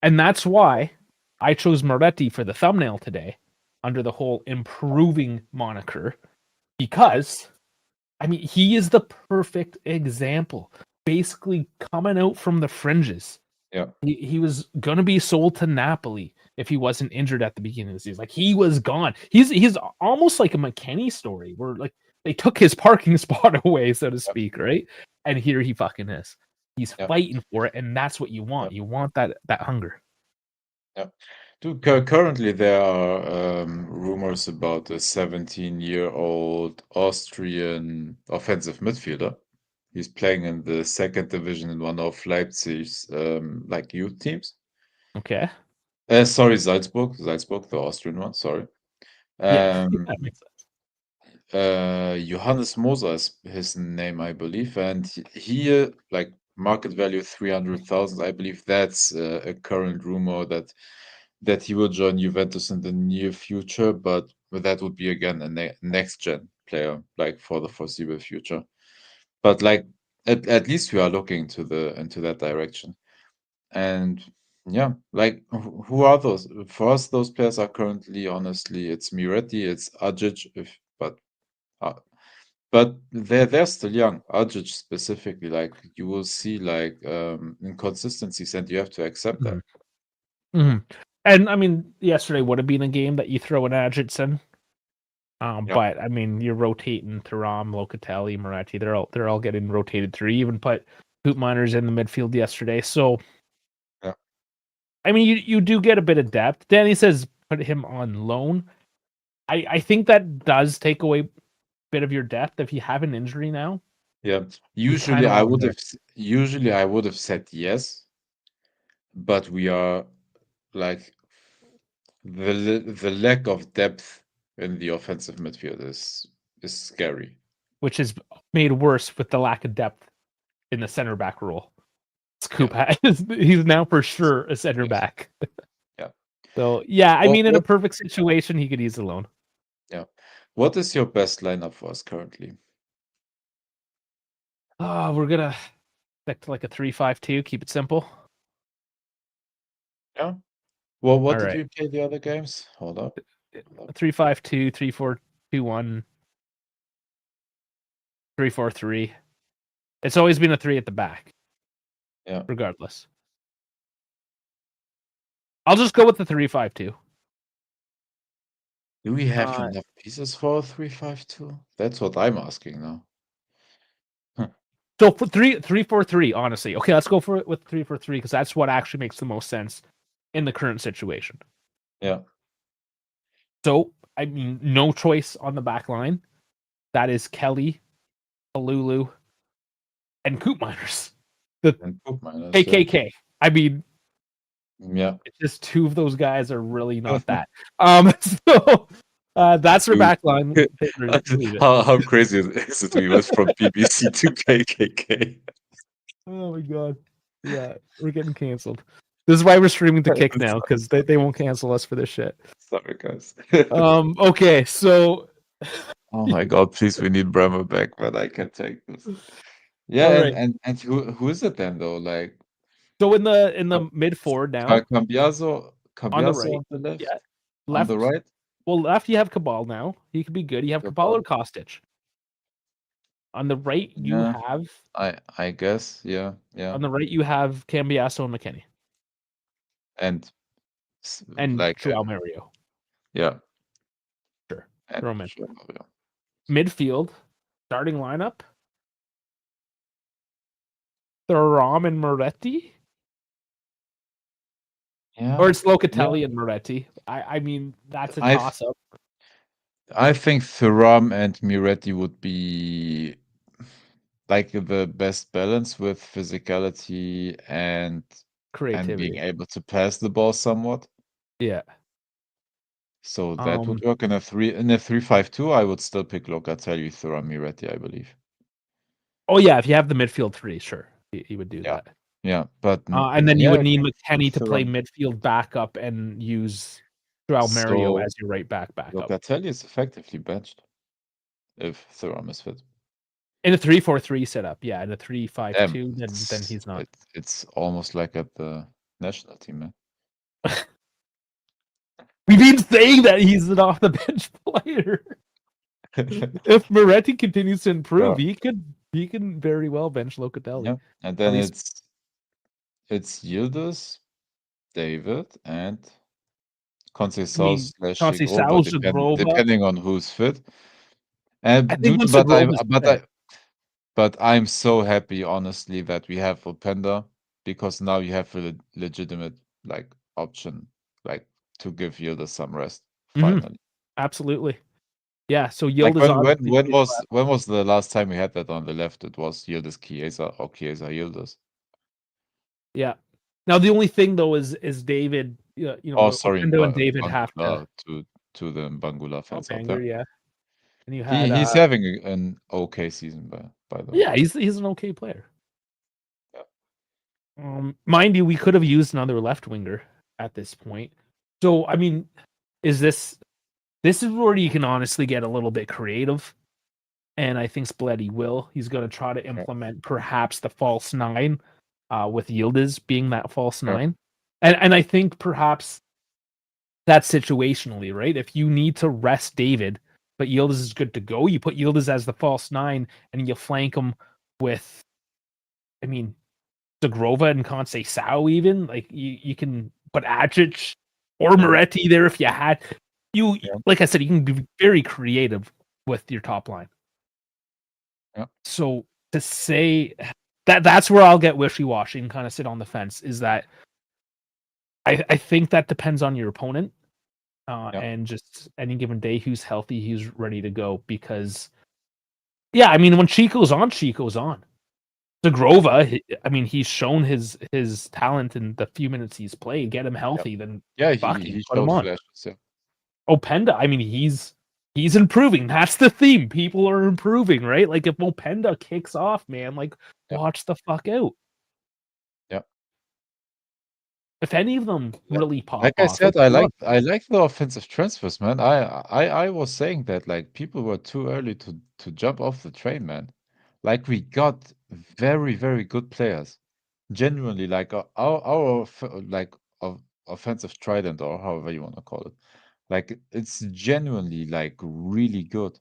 And that's why I chose Moretti for the thumbnail today under the whole improving moniker, because, I mean, he is the perfect example. Basically coming out from the fringes. Yeah. He was going to be sold to Napoli if he wasn't injured at the beginning of the season. Like, he was gone. He's almost like a McKennie story where, like, they took his parking spot away, so to speak, right? And here he fucking is. He's fighting for it, and that's what you want. You want that hunger. Yeah. Dude, currently there are rumors about a 17-year-old Austrian offensive midfielder. He's playing in the second division in one of Leipzig's like youth teams. Okay. Sorry, Salzburg, the Austrian one. Sorry. Yeah, that makes sense. Johannes Moser is his name, I believe, and he like market value 300,000. I believe that's a current rumor that he will join Juventus in the near future, but that would be again a next gen player, like for the foreseeable future. But like at least we are looking into that direction. And yeah, like who are those? For us, those players are currently, honestly, it's Miretti, it's Ajic, but they're still young. Ajic specifically, like you will see like inconsistencies, and you have to accept that. Mm-hmm. And I mean, yesterday would have been a game that you throw an Adjets in. But I mean, you're rotating Thuram, Locatelli, Moretti. They're all getting rotated through. You even put Hoop Miners in the midfield yesterday. So, Yeah. I mean, you do get a bit of depth. Danny says put him on loan. I think that does take away a bit of your depth if you have an injury now. Yeah. You kinda wonder. Usually I would have said yes, but we are like the lack of depth in the offensive midfield is scary. Which is made worse with the lack of depth in the center back role. Scoop he's now for sure a center Yes. back. Yeah. So yeah, I What- mean, in a what- perfect situation, he could use a loan. Yeah. What is your best lineup for us currently? Oh, we're gonna stick to like a 3-5-2. Keep it simple. Yeah. Well, what All did right. we play the other games? Hold up. 3-5-2, 3-4-2-1, 3-4-3. It's always been a 3 at the back. Yeah. Regardless. I'll just go with the 3-5-2. Do we have Uh, enough pieces for a 3-5-2? That's what I'm asking now. So for 3-4-3, honestly. Okay, let's go for it with 3-4-3 because that's what actually makes the most sense in the current situation. Yeah. So, I mean, no choice on the back line. That is Kelly, Alulu, and Coop Miners. The And Coop Miners, KKK. I mean, yeah. it's just two of those guys are really not that. So that's their Dude. back line. How crazy is it we went from BBC to KKK? Oh my god. Yeah, we're getting canceled. This is why we're streaming to Kick now, because they won't cancel us for this shit. Sorry, guys. Okay, so Oh my god, please, we need Bremer back, but I can take this. Yeah, All and who is it then though? Like so in the mid forward now Cambiaso on the right. on the left? Yeah. On Left. the right? Well, left you have Cabal now. He could be good. You have Cabal or Kostic. On the right, you Yeah. have I guess, yeah. on the right you have Cambiaso and McKennie. And And like Joao Mario. yeah. Sure. And Throw him in. Joao Mario. Midfield, starting lineup. Thuram and Moretti? Yeah. Or it's Locatelli and Moretti. I mean, that's a toss-up. I think Thuram and Moretti would be like the best balance with physicality and Creativity. being able to pass the ball somewhat. Yeah. So that would work in a 3-5-2. I would still pick Locatelli, Thuram, Moretti, I believe. Oh yeah, if you have the midfield three, sure, he would do that. Yeah, but and then you would need McKennie to play midfield backup and use Joao Mario as your right backup. Locatelli is effectively benched if Thuram is fit. In a 3-4-3 setup, yeah. In a 3-5-2, then he's not. It's almost like at the national team, man. We've been saying that he's an off the bench player. If Moretti continues to improve, he can very well bench Locatelli. Yeah, and then it's Yildiz, David, and Conceição / depending on who's fit. And I think but I'm so happy, honestly, that we have Openda because now you have a legitimate like option, like to give Yildiz some rest finally. Absolutely, yeah. So Yildiz. When was the last time we had that on the left? It was Yildiz Chiesa or Chiesa Yildiz. Yeah. Now the only thing though is David. Oh, sorry, Openda and David have to the Bangula fans out Banger, there. yeah. And you had He's having an okay season, by the way. Yeah, he's an okay player. Yeah. Mind you, we could have used another left winger at this point. So I mean, this is where you can honestly get a little bit creative, and I think Spalletti will. He's going to try to implement perhaps the false nine, with Yildiz being that false nine, and I think perhaps that's situationally right. If you need to rest David, but Yildiz is good to go, you put Yildiz as the false nine, and you flank him with, I mean, Zagrova and Conceição even. Like you can put Ajic or Moretti there if you had. like I said, you can be very creative with your top line. Yeah. So to say that's where I'll get wishy-washy and kind of sit on the fence is that I think that depends on your opponent and just any given day who's healthy, who's ready to go. Because, yeah, I mean, when Chico's on, Chico's on. Zagrova, I mean, he's shown his talent in the few minutes he's played. Get him healthy, then he put him showed on. flashes. Yeah. Openda, I mean, he's improving. That's the theme. People are improving, right? Like if Openda kicks off, man, like watch the fuck out. Yeah. If any of them really pop Like I off, said, I like the offensive transfers, man. I was saying that like people were too early to jump off the train, man. Like we got very, very good players. Genuinely, like offensive trident or however you want to call it. Like it's genuinely like really good.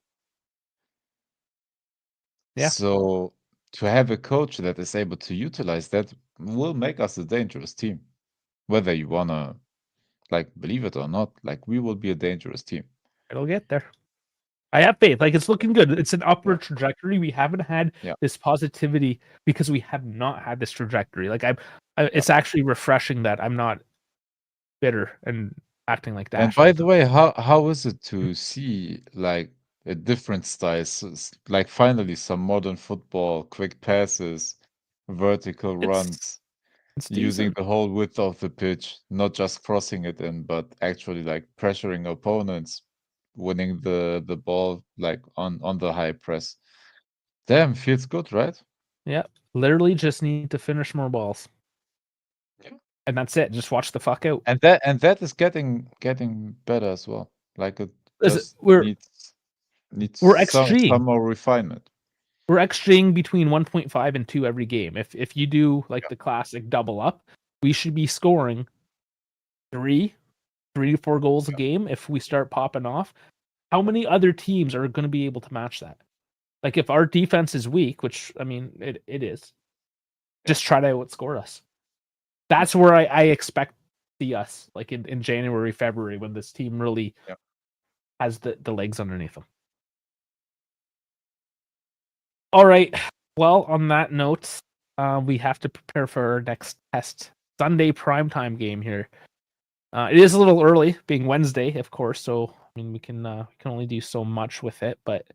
Yeah. So to have a coach that is able to utilize that will make us a dangerous team. Whether you wanna like believe it or not, like we will be a dangerous team. It'll get there. I have faith. Like it's looking good. It's an upward trajectory. We haven't had this positivity because we have not had this trajectory. Like it's actually refreshing that I'm not bitter and acting like that. And by the way, how is it to see like a different style, like finally some modern football, quick passes, vertical runs, using the whole width of the pitch, not just crossing it in, but actually like pressuring opponents, winning the ball like on the high press. Damn, feels good, right? Yeah, literally just need to finish more balls. Yeah. And that's it. Just watch the fuck out. And that is getting better as well. Like it just needs we're some XGing. more refinement. We're XGing between 1.5 and 2 every game. If you do like the classic double up, we should be scoring 3 to 4 goals a game if we start popping off. How many other teams are going to be able to match that? Like if our defense is weak, which I mean it is, just try to outscore us. That's where I expect to see us, like in January, February, when this team really has the legs underneath them. All right. Well, on that note, we have to prepare for our next test. Sunday primetime game here. It is a little early, being Wednesday, of course. So I mean, we can only do so much with it, but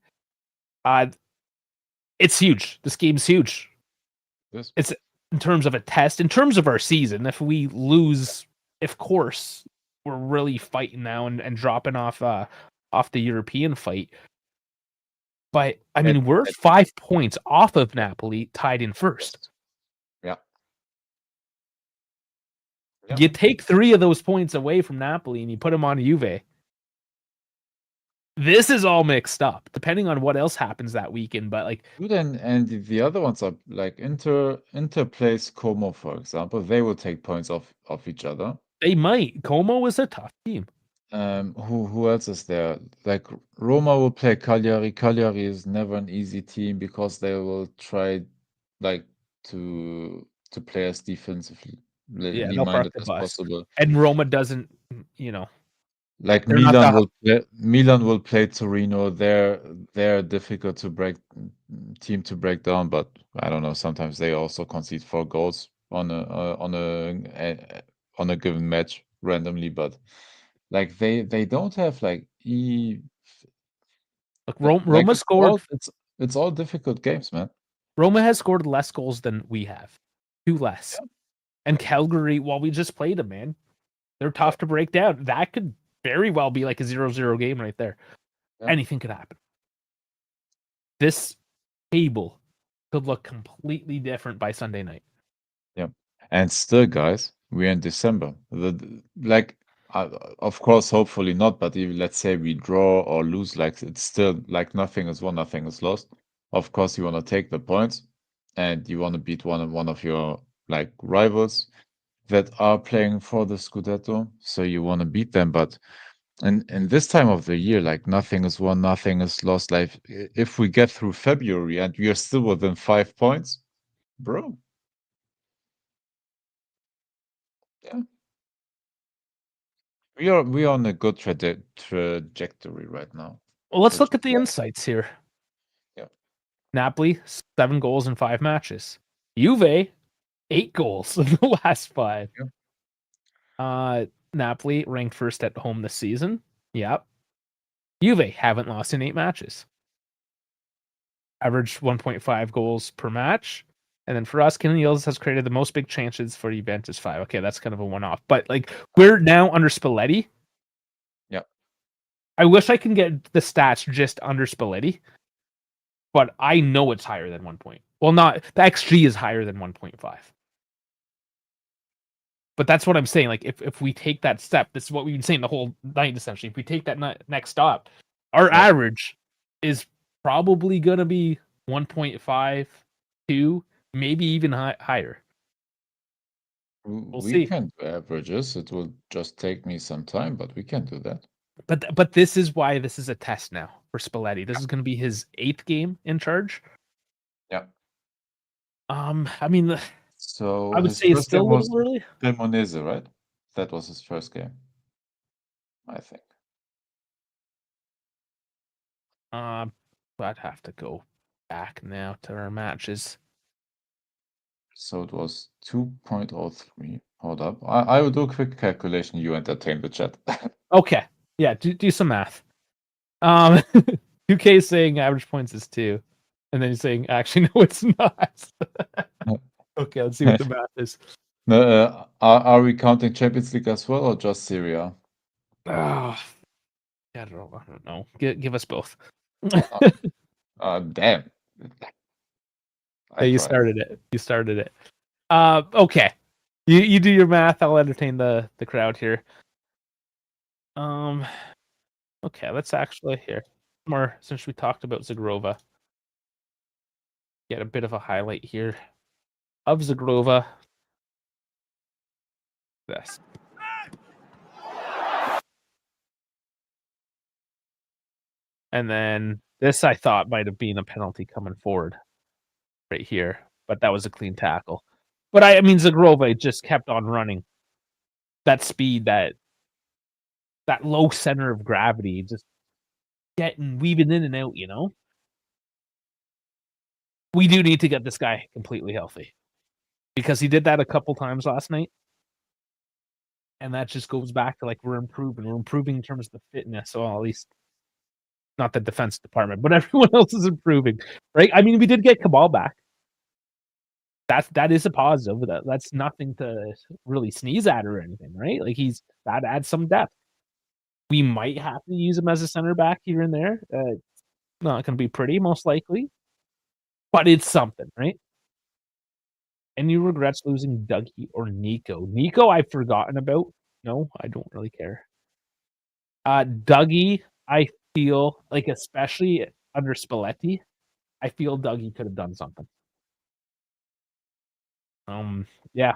it's huge. This game's huge. Yes. It's in terms of a test, in terms of our season. If we lose, of course, we're really fighting now and dropping off the European fight. But I mean, we're 5 points off of Napoli, tied in first. Yeah. You take 3 of those points away from Napoli and you put them on Juve. This is all mixed up, depending on what else happens that weekend. But like, Dude, and the other ones are like Inter plays Como, for example. They will take points off each other. They might. Como is a tough team. Who else is there? Like Roma will play Cagliari. Cagliari is never an easy team because they will try like to play as defensively minded as possible. And Roma doesn't, like Milan will play Torino. They're difficult to break team to break down, but I don't know. Sometimes they also concede 4 goals on a given match randomly, but like they don't have like Roma scored. It's all difficult games, man. Roma has scored less goals than we have, 2 less. Yeah. And Calgary, well, we just played them, man. They're tough to break down. That could very well be like a 0-0 game right there. Yeah. Anything could happen. This table could look completely different by Sunday night. Yeah. And still, guys, we're in December. Of course, hopefully not, but even let's say we draw or lose, like it's still like nothing is won, nothing is lost. Of course, you want to take the points and you want to beat one of your like rivals that are playing for the Scudetto. So you want to beat them, but in this time of the year, like nothing is won, nothing is lost. Like if we get through February and we are still within 5 points, bro. Yeah. We are on a good trajectory right now. Well, let's Which look is at the why- insights here. Yeah. Napoli, 7 goals in 5 matches. Juve, 8 goals in the last 5. Napoli ranked first at home this season. Yep. Juve haven't lost in 8 matches. Averaged 1.5 goals per match. And then for us, Kenny has created the most big chances for Juventus 5. Okay, that's kind of a one-off. But like we're now under Spalletti. Yeah. I wish I can get the stats just under Spalletti. But I know it's higher than 1 point. Well, not the XG is higher than 1.5. But that's what I'm saying. Like if we take that step, this is what we've been saying the whole night essentially. If we take that next stop, our average is probably gonna be 1.5, 2, maybe even higher. We see. can do averages. It will just take me some time, but we can do that. But this is why this is a test now for Spalletti. This is going to be his 8th game in charge. Yeah. I mean, So I would his say it's first still a game was little early. Udinese, right? That was his first game, I think. I'd have to go back now to our matches. So it was 2.03. Hold up. I will do a quick calculation. You entertain the chat. Okay. Yeah, do some math. 2K saying average points is 2. And then he's saying, actually, no, it's not. Okay, let's see what the math is. Are we counting Champions League as well or just Serie A? I don't know. Give us both. Damn. Hey, you started it. Okay. You do your math. I'll entertain the crowd here. Okay, let's actually here more since we talked about Zagrova. Get a bit of a highlight here of Zagrova. This. And then this I thought might have been a penalty coming forward right here, but that was a clean tackle. But I mean Zagrova just kept on running. That speed, that low center of gravity, just weaving in and out, you know? We do need to get this guy completely healthy. Because he did that a couple times last night. And that just goes back to like we're improving. We're improving in terms of the fitness. So at least not the defense department, but everyone else is improving. Right? I mean, we did get Cabal back. That is a positive. That's nothing to really sneeze at or anything, right? Like that adds some depth. We might have to use him as a center back here and there. Not going to be pretty, most likely, but it's something, right? Any regrets losing Dougie or Nico? Nico, I've forgotten about. No, I don't really care. Dougie, I feel like, especially under Spalletti, I feel Dougie could have done something. Yeah,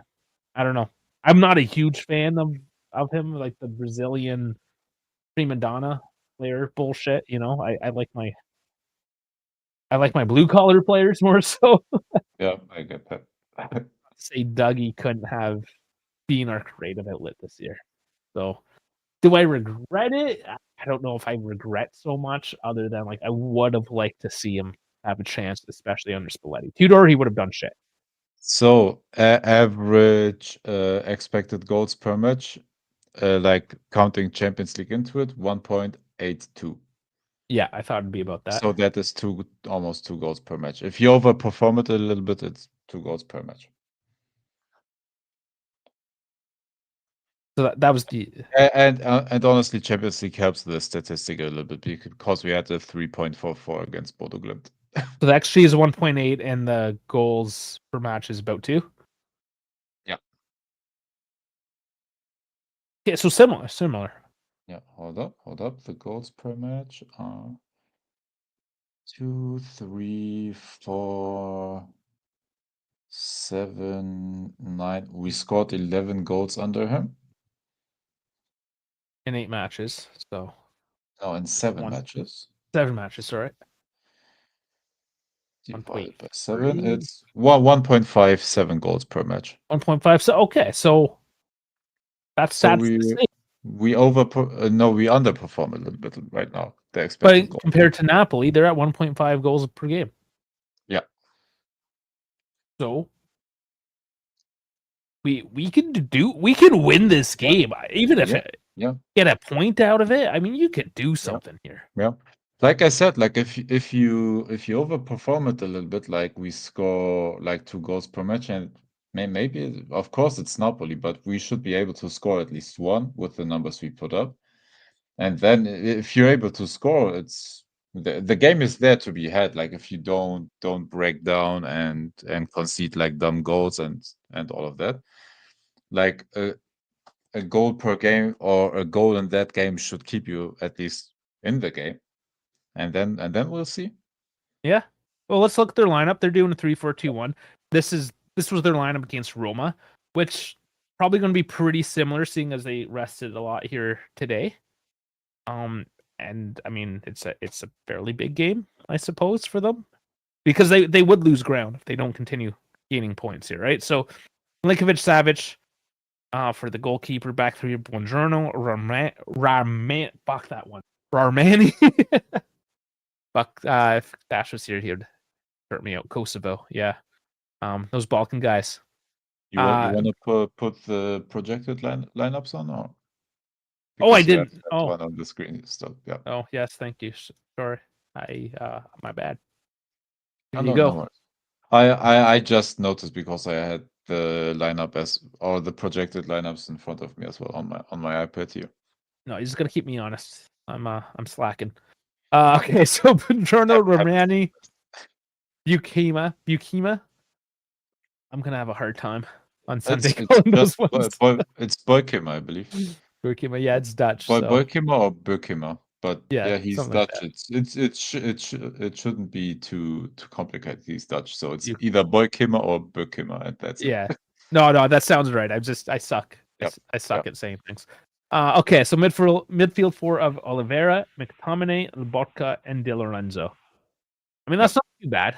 I don't know. I'm not a huge fan of him, like the Brazilian prima donna player bullshit. You know, I like my blue collar players more so. Yeah, I get that. Say Dougie couldn't have been our creative outlet this year. So, do I regret it? I don't know if I regret so much, other than like I would have liked to see him have a chance, especially under Spalletti. Tudor, he would have done shit. So average expected goals per match, like counting Champions League into it, 1.82. Yeah, I thought it'd be about that. So that is almost 2 goals per match. If you overperform it a little bit, it's 2 goals per match. So that was the And honestly, Champions League helps the statistic a little bit because we had a 3.44 against Bodo Glimt. so the XG is 1.8 and the goals per match is about 2. Yeah. Yeah, so similar. Yeah, hold up. The goals per match are 2, 3, 4, 7, 9. We scored 11 goals under him. In 8 matches, so No, in 7 matches. 7 matches, sorry. Divided by 7, it's 1.57 goals per match. 1.5. So okay, so that's the same. we underperform a little bit right now. The expected But goal. compared to Napoli, they're at 1.5 goals per game. Yeah. So we can win this game, even if Yeah. get a point out of it. I mean, you could do something here. Yeah. Like I said, like if you overperform it a little bit, like we score like 2 goals per match, and maybe of course it's Napoli, but we should be able to score at least one with the numbers we put up. And then if you're able to score, it's the game is there to be had. Like if you don't break down and concede like dumb goals and all of that, like a goal per game or a goal in that game should keep you at least in the game. And then we'll see. Yeah. Well, let's look at their lineup. They're doing a 3-4-2-1. This was their lineup against Roma, which probably going to be pretty similar, seeing as they rested a lot here today. And I mean, it's a fairly big game, I suppose, for them, because they would lose ground if they don't continue gaining points here, right? So, Linkovic, Savic, for the goalkeeper, back three, Buongiorno, fuck that one, Rarmani. Fuck, if Dash was here, he would hurt me out. Kosovo, yeah. Those Balkan guys. You want to put the projected lineups on, or? I Because you have didn't. that Oh, one on the screen still. Yeah. oh yes, thank you. Sorry, my bad. Here Oh, you no, go. no worries. I just noticed because I had the lineup or the projected lineups in front of me as well on my iPad here. No, he's just gonna keep me honest. I'm slacking. Okay, so Buongiorno, Romani, Bukima. I'm gonna have a hard time on Sunday calling those ones. It's Boykim, I believe. Bukima, yeah, it's Dutch. So. Boykima or Bukima, but yeah, he's something like Dutch. It shouldn't be too complicated. He's Dutch, so it's You- either Boykima or Bukima, and that's it. Yeah. No, that sounds right. I suck. Yep. I suck at saying things. Okay, so midfield four of Oliveira, McTominay, Lobotka, and Di Lorenzo. I mean, that's not too bad.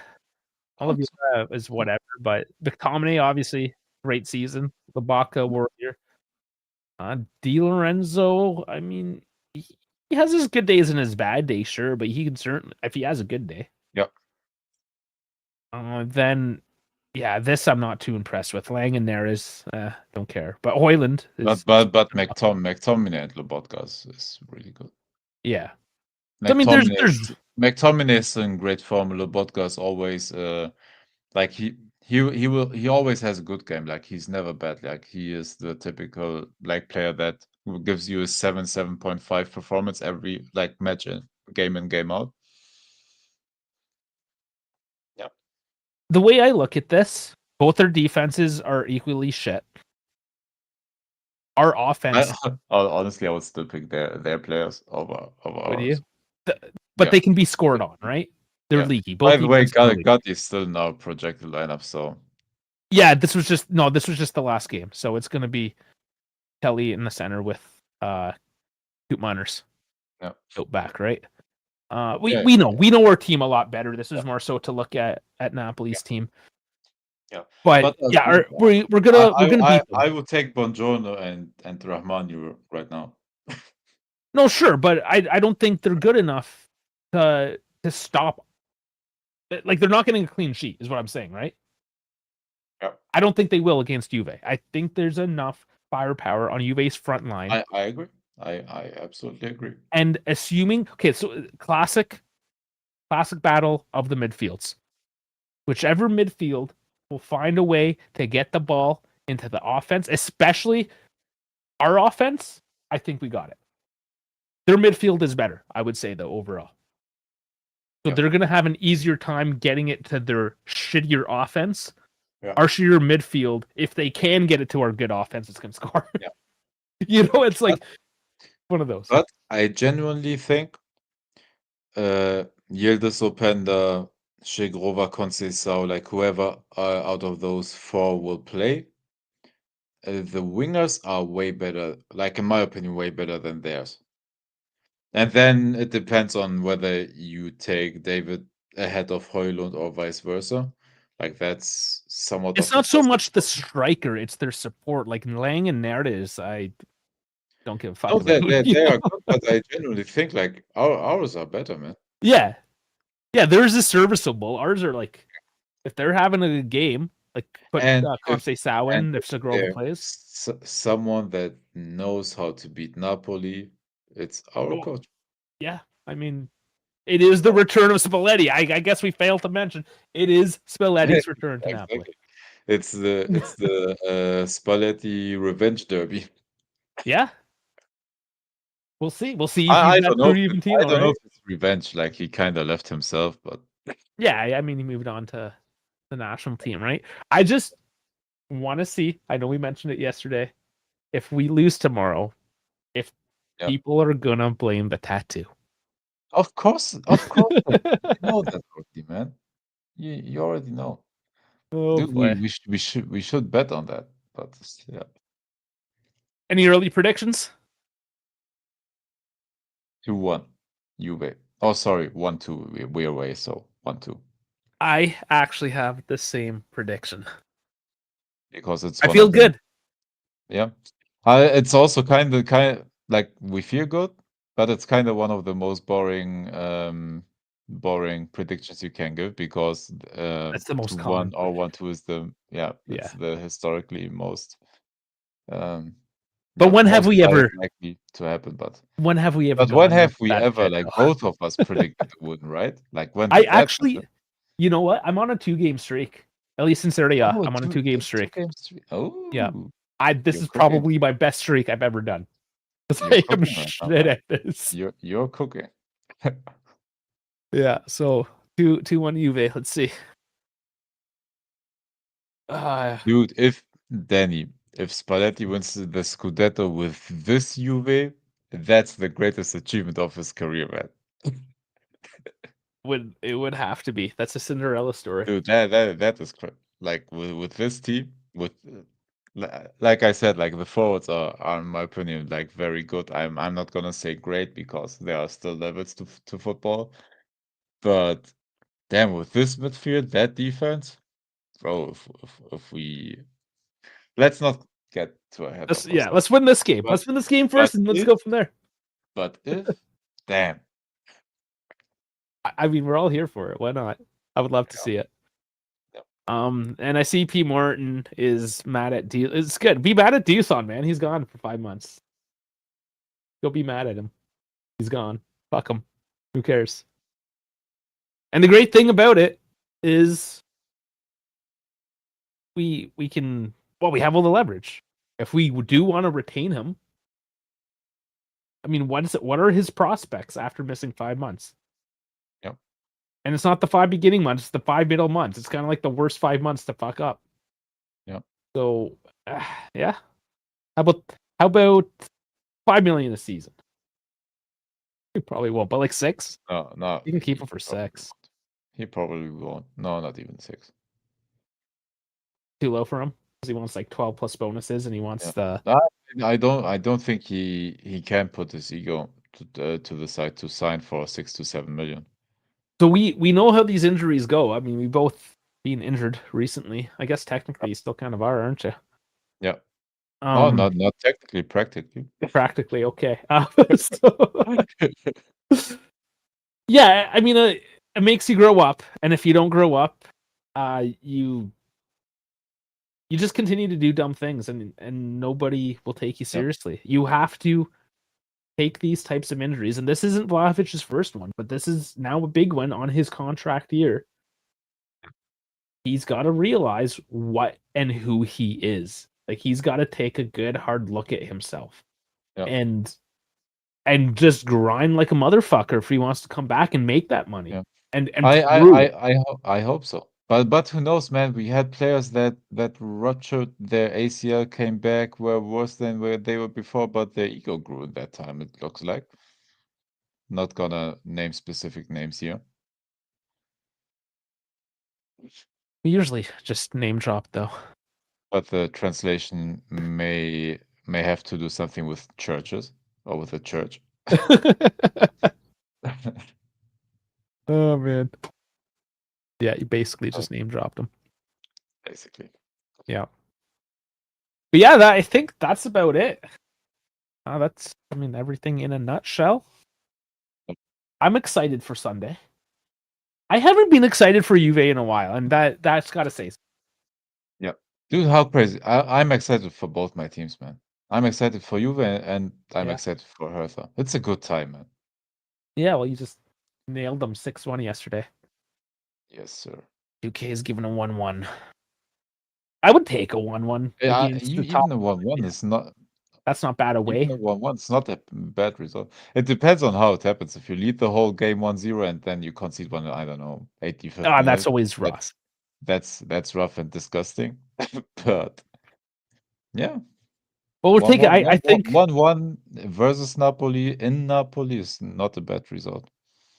Oliveira is whatever, but McTominay, obviously, great season. Lobotka, warrior. Di Lorenzo, I mean, he has his good days and his bad days, sure, but he can certainly, if he has a good day. Yep. Then, yeah, this I'm not too impressed with. Lang and Neres, don't care. But Hoyland is. But McTominay and Lobotka is really good. Yeah. McTominay, I mean, there's McTominay is in great form. Lobotka is always like he always has a good game. Like he's never bad. Like he is the typical like player that gives you a 7.5 performance every like match in game in, game out. Yeah. The way I look at this, both their defenses are equally shit. Our offense. Honestly, I would still pick their players over Would ours. you? But they can be scored on, right? They're leaky. Both By the way, defenses are leaky. Gotti is still now projected lineup, so Yeah, this was just the last game. So it's gonna be Kelly in the center with Coop Miners. Yeah. Out back, right? We know our team a lot better. This is more so to look at Napoli's team. Yeah. But yeah, we're gonna beat them. I would take Buongiorno and Rahmani right now. No, sure, but I don't think they're good enough to stop. Like they're not getting a clean sheet, is what I'm saying, right? Yeah. I don't think they will against Juve. I think there's enough firepower on Juve's front line. I agree. I absolutely agree. And assuming, okay, so classic battle of the midfields. Whichever midfield will find a way to get the ball into the offense, especially our offense, I think we got it. Their midfield is better, I would say, though, overall. So they're going to have an easier time getting it to their shittier offense. Yeah. Our shittier midfield, if they can get it to our good offense, it's going to score. Yeah. It's like one of those. But I genuinely think Yildiz Openda, Shegrova, Conceição, like whoever out of those four will play, the wingers are way better, like in my opinion, way better than theirs. And then it depends on whether you take David ahead of Højlund or vice versa. Like that's somewhat. It's not so much the striker; it's their support. Like Lang and Neres, don't give a fuck No, about who you they know. are good, but I genuinely think like ours are better, man. Yeah. Yeah, theirs is serviceable. Ours are like, if they're having a good game, like put And Conceição and in if if Segrova there's plays. someone that knows how to beat Napoli, it's our Oh, coach. yeah, I mean, it is the return of Spalletti. I guess we failed to mention it is Spalletti's return to Napoli. Exactly. It's the Spalletti revenge derby. Yeah, we'll see. We'll see if I he's don't that know. I Juventino, don't know right? if it's revenge. Like he kind of left himself, but Yeah, I mean, he moved on to the national team, right? I just want to see. I know we mentioned it yesterday. If we lose tomorrow, if yeah. people are gonna blame the tattoo. Of course. You know that already, man. You already know. Oh Dude, boy. we should bet on that. But yeah. Any early predictions? 2-1 Juve. Oh, sorry, 1-2. We're away, so 1-2. I actually have the same prediction. Because it's I one feel of them. good. Yeah. It's also kind of like we feel good, but it's kind of one of the most boring predictions you can give because That's the most 2-1 common. or 1-2 is it's Yeah. the historically most But when have most we ever likely to happen. But when have we ever when gone have we that ever shit, like though? both of us predicted the win, right? Like when I did that actually, happen? you know what? I'm on a 2-game streak. At least in Serie A, Oh, I'm on a 2-game streak. 2 games. Yeah. Oh, This you're is cooking. probably my best streak I've ever done. You're I am cooking right now, shit man. at this. You're cooking. Yeah. So 2-1 Juve. Let's see. Dude, if Spalletti wins the Scudetto with this Juve, that's the greatest achievement of his career, man. it would have to be. That's a Cinderella story. Dude, that is like with this team, with like I said, like the forwards are in my opinion like very good. I'm not gonna say great because there are still levels to football, but damn, with this midfield, that defense, bro, if we let's not get too ahead of ourselves. Let's win this game. But Let's win this game but first, and let's if go from there. but if damn, I mean, we're all here for it. Why not? I would love to see it. Yeah. And I see P. Martin is mad at D. It's good. Be mad at Dusan, man. He's gone for 5 months. Go be mad at him. He's gone. Fuck him. Who cares? And the great thing about it is we have all the leverage. If we do want to retain him, I mean, what are his prospects after missing 5 months? Yep. And it's not the 5 beginning months, it's the 5 middle months. It's kind of like the worst 5 months to fuck up. Yeah. So, yeah. How about 5 million a season? He probably won't, but like 6? No. You can keep him for Probably 6. won't. He probably won't. No, not even 6. Too low for him because he wants like 12 plus bonuses, and he wants the. I don't think he can put his ego to the side to sign for 6 to 7 million. So we know how these injuries go. I mean, we both been injured recently. I guess technically you still kind of are, aren't you? Yeah. Oh, not technically, practically. Practically, okay. Yeah, I mean, it makes you grow up, and if you don't grow up, you just continue to do dumb things, and nobody will take you seriously. You have to take these types of injuries, and this isn't Vlahovic's first one, but this is now a big one on his contract year. He's got to realize what and who he is. Like, he's got to take a good hard look at himself, and just grind like a motherfucker if he wants to come back and make that money. Yeah. And I hope so. But who knows, man? We had players that ruptured their ACL, came back, were worse than where they were before, but their ego grew at that time, it looks like. Not gonna name specific names here. we usually just name drop, though. But the translation may have to do something with churches or with the church. Oh man. Yeah, you basically just name dropped him. Basically. Yeah. But yeah, I think that's about it. That's, I mean, everything in a nutshell. I'm excited for Sunday. I haven't been excited for Juve in a while, and that's got to say. Yeah, dude, how crazy! I'm excited for both my teams, man. I'm excited for Juve and I'm Yeah. excited for Hertha. It's a good time, man. Yeah, well, you just nailed them 6-1 yesterday. Yes, sir. 2K is giving a 1-1. I would take a 1-1 Yeah, against the top. even the 1-1 is not. That's not bad away. Even the 1-1 is not a bad result. It depends on how it happens. If you lead the whole game 1-0 and then you concede one, I don't know, 85th minute. That's always rough. That's rough and disgusting. But yeah. Well, we'll take it. I think 1-1 versus Napoli in Napoli is not a bad result.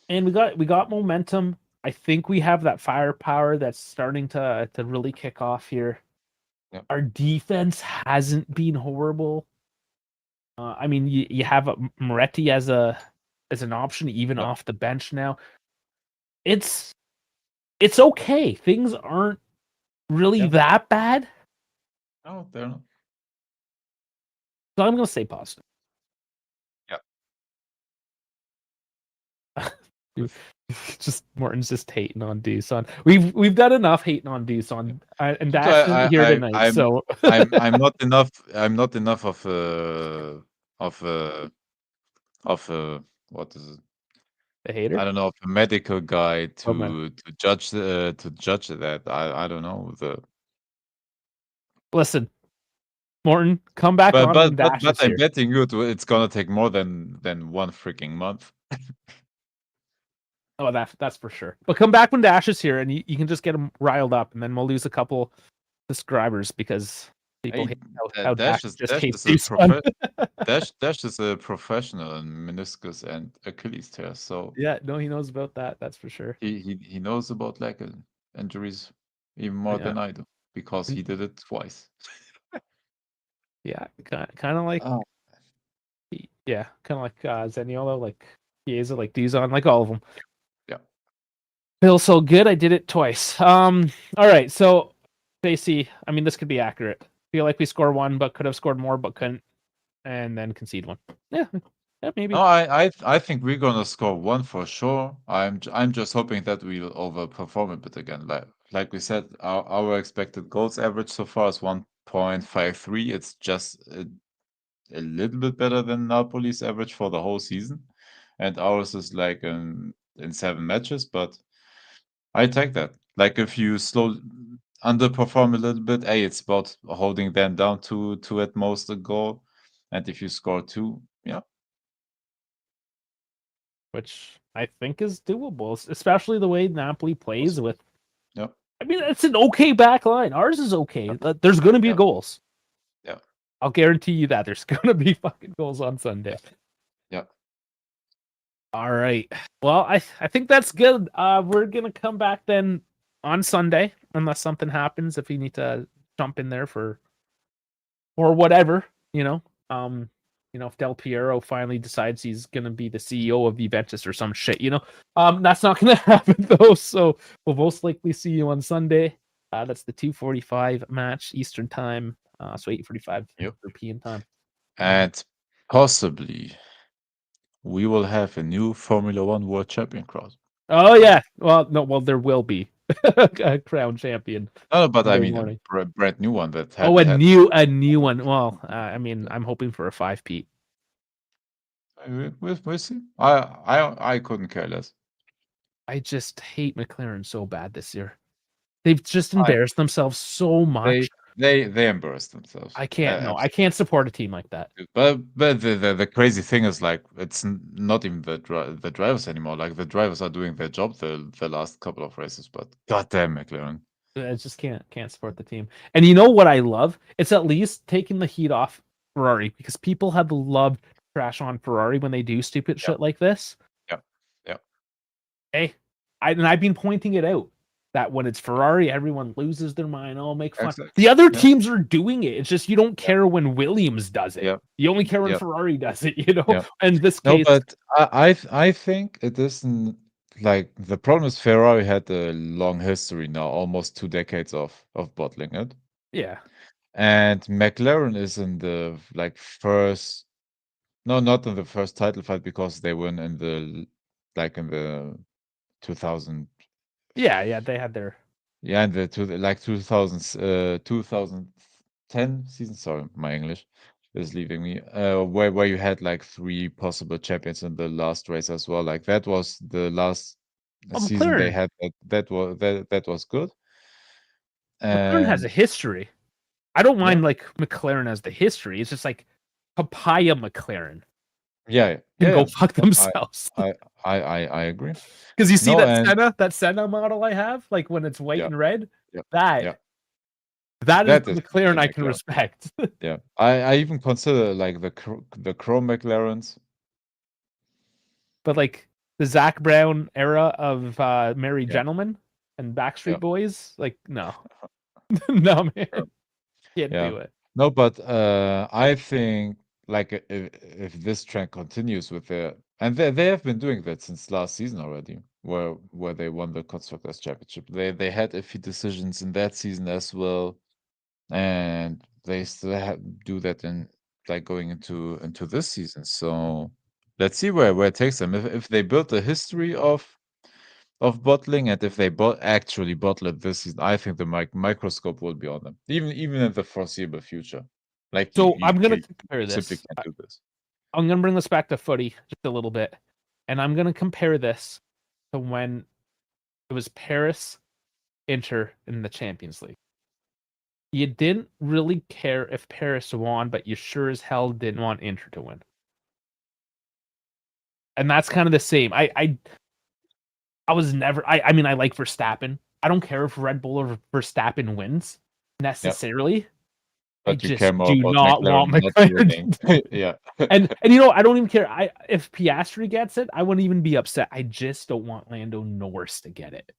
And we got momentum. I think we have that firepower that's starting to really kick off here. Yep. Our defense hasn't been horrible. I mean, you have Moretti as an option even off the bench now. It's okay. Things aren't really that bad. No, they're not. So I'm gonna say positive. Yeah. Just Morton's just hating on Doosan. We've done enough hating on Doosan, and Dash isn't here tonight. So I'm not enough. I'm not enough of what is it? a hater. I don't know, of a medical guy Oh, man. to judge that. I don't know the. Listen, Morton, come back on when Dash is I'm here. betting you it's gonna take more than one freaking month. Oh, that's for sure. But come back when Dash is here, and you can just get him riled up, and then we'll lose a couple subscribers because people hate how Dash just hates Doosan. Dash is a professional in meniscus and Achilles tear, so Yeah, no, he knows about that. That's for sure. he knows about like injuries even more than I do because he did it twice. Yeah, kind of like kind of like Zaniolo, like Chiesa, like Duzon, like all of them. Yeah. Feels so good. I did it twice. All right, so Facey, I mean, this could be accurate. Feel like we score one, but could have scored more, but couldn't, and then concede one. Yeah, maybe. No, I think we're gonna score one for sure. I'm just hoping that we'll overperform a bit again. Like we said, our expected goals average so far is 1.53. It's just a little bit better than Napoli's average for the whole season, and ours is like in 7 matches. But I take that. Like if you underperform a little bit, it's about holding them down to at most a goal, and if you score two, yeah. Which I think is doable, especially the way Napoli plays with. Yep. I mean, it's an okay back line. Ours is okay. There's going to be goals. Yeah. I'll guarantee you that there's going to be fucking goals on Sunday. Yeah. All right. Well, I think that's good. We're going to come back then on Sunday, unless something happens. If we need to jump in there or whatever, if Del Piero finally decides he's gonna be the CEO of Juventus or some shit, that's not gonna happen though. So we'll most likely see you on Sunday. That's the 2:45 match Eastern time, so 8:45 European time, and possibly we will have a new Formula One World Champion cross. Oh yeah, well there will be a crown champion. No, but I mean a brand new one that. A new one. Well, I mean, I'm hoping for a 5-peat. We'll see. I couldn't care less. I just hate McLaren so bad this year. They've just embarrassed themselves so much. They embarrassed themselves. I can't can't support a team like that. But the crazy thing is like it's not even the drivers anymore. Like the drivers are doing their job the last couple of races, but goddamn McLaren. I just can't support the team. And you know what I love? It's at least taking the heat off Ferrari because people have loved trash on Ferrari when they do stupid shit like this. Yeah. Hey, I've been pointing it out that when it's Ferrari, everyone loses their mind. Oh, make fun. Exactly. The other teams are doing it. It's just you don't care when Williams does it. Yeah. You only care when Ferrari does it. And this case. No, but I think it isn't. Like the problem is Ferrari had a long history now, almost 2 decades of bottling it. Yeah. And McLaren is in the first No, not in the first title fight because they won in the 2000. Yeah, they had their. Yeah, in the 2000s, 2010 season. Sorry, my English is leaving me. Where you had like 3 possible champions in the last race as well. Like that was the last season they McLaren. had. That was good. McLaren has a And history. I don't mind yeah, like McLaren as the history. It's just like papaya McLaren yeah, can go yeah. fuck No, themselves. I agree. Because you see No, and that Senna model I have, like when it's white yeah, and red, yeah, yeah. that is That the is McLaren the I can McLaren. respect. Yeah, I even consider like the Chrome McLarens. But like the Zach Brown era of Merry Yeah, Gentlemen and Backstreet yeah, Boys, like no, no man, yeah. can't Yeah. do it. No, but I think like if this trend continues with and they have been doing that since last season already, where they won the Constructors' Championship. They had a few decisions in that season as well, and they still do that in like going into this season. So let's see where it takes them. If they build a history of bottling, and if they actually bottle it this season, I think the microscope will be on them, even in the foreseeable future. Like So I'm gonna you compare simply this. can't do this. I'm gonna bring this back to footy just a little bit, and I'm gonna compare this to when it was Paris, Inter in the Champions League. You didn't really care if Paris won, but you sure as hell didn't want Inter to win. And that's kind of the same. I was never. I mean, I like Verstappen. I don't care if Red Bull or Verstappen wins Yeah, necessarily. I but you care just more do about not want McLaren not winning. McLaren. Yeah, And you know, I don't even care. If Piastri gets it, I wouldn't even be upset. I just don't want Lando Norris to get it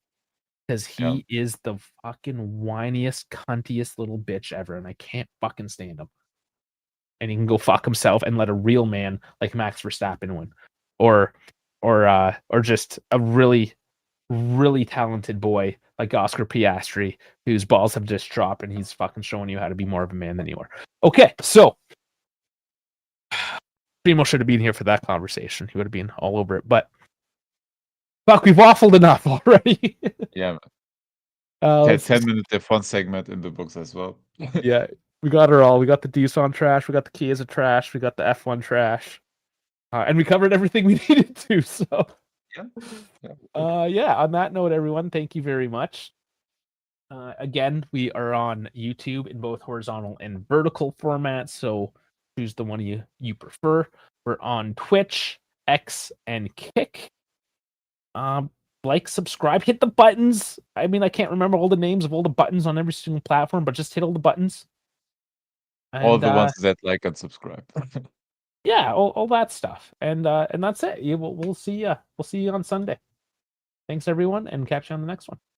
because yeah, he is the fucking whiniest, cuntiest little bitch ever, and I can't fucking stand him. And he can go fuck himself and let a real man like Max Verstappen win, or just a really really talented boy like Oscar Piastri, whose balls have just dropped and he's fucking showing you how to be more of a man than you are. Okay, so Primo should have been here for that conversation. He would have been all over it. But fuck, we've waffled enough already. yeah. Let's 10 minute F1 segment in the books as well. yeah, we got her all. We got the Doosan trash. We got the Kias of trash. We got the F1 trash. And we covered everything we needed to. So, Yeah. on that note, everyone, thank you very much. Again, we are on YouTube in both horizontal and vertical formats. So choose the one you prefer. We're on Twitch, X, and Kick. Like, subscribe, hit the buttons. I mean, I can't remember all the names of all the buttons on every single platform, but just hit all the buttons. And, All the ones that like and subscribe. yeah, all that stuff. And that's it. We'll see you. We'll see you on Sunday. Thanks everyone, and catch you on the next one.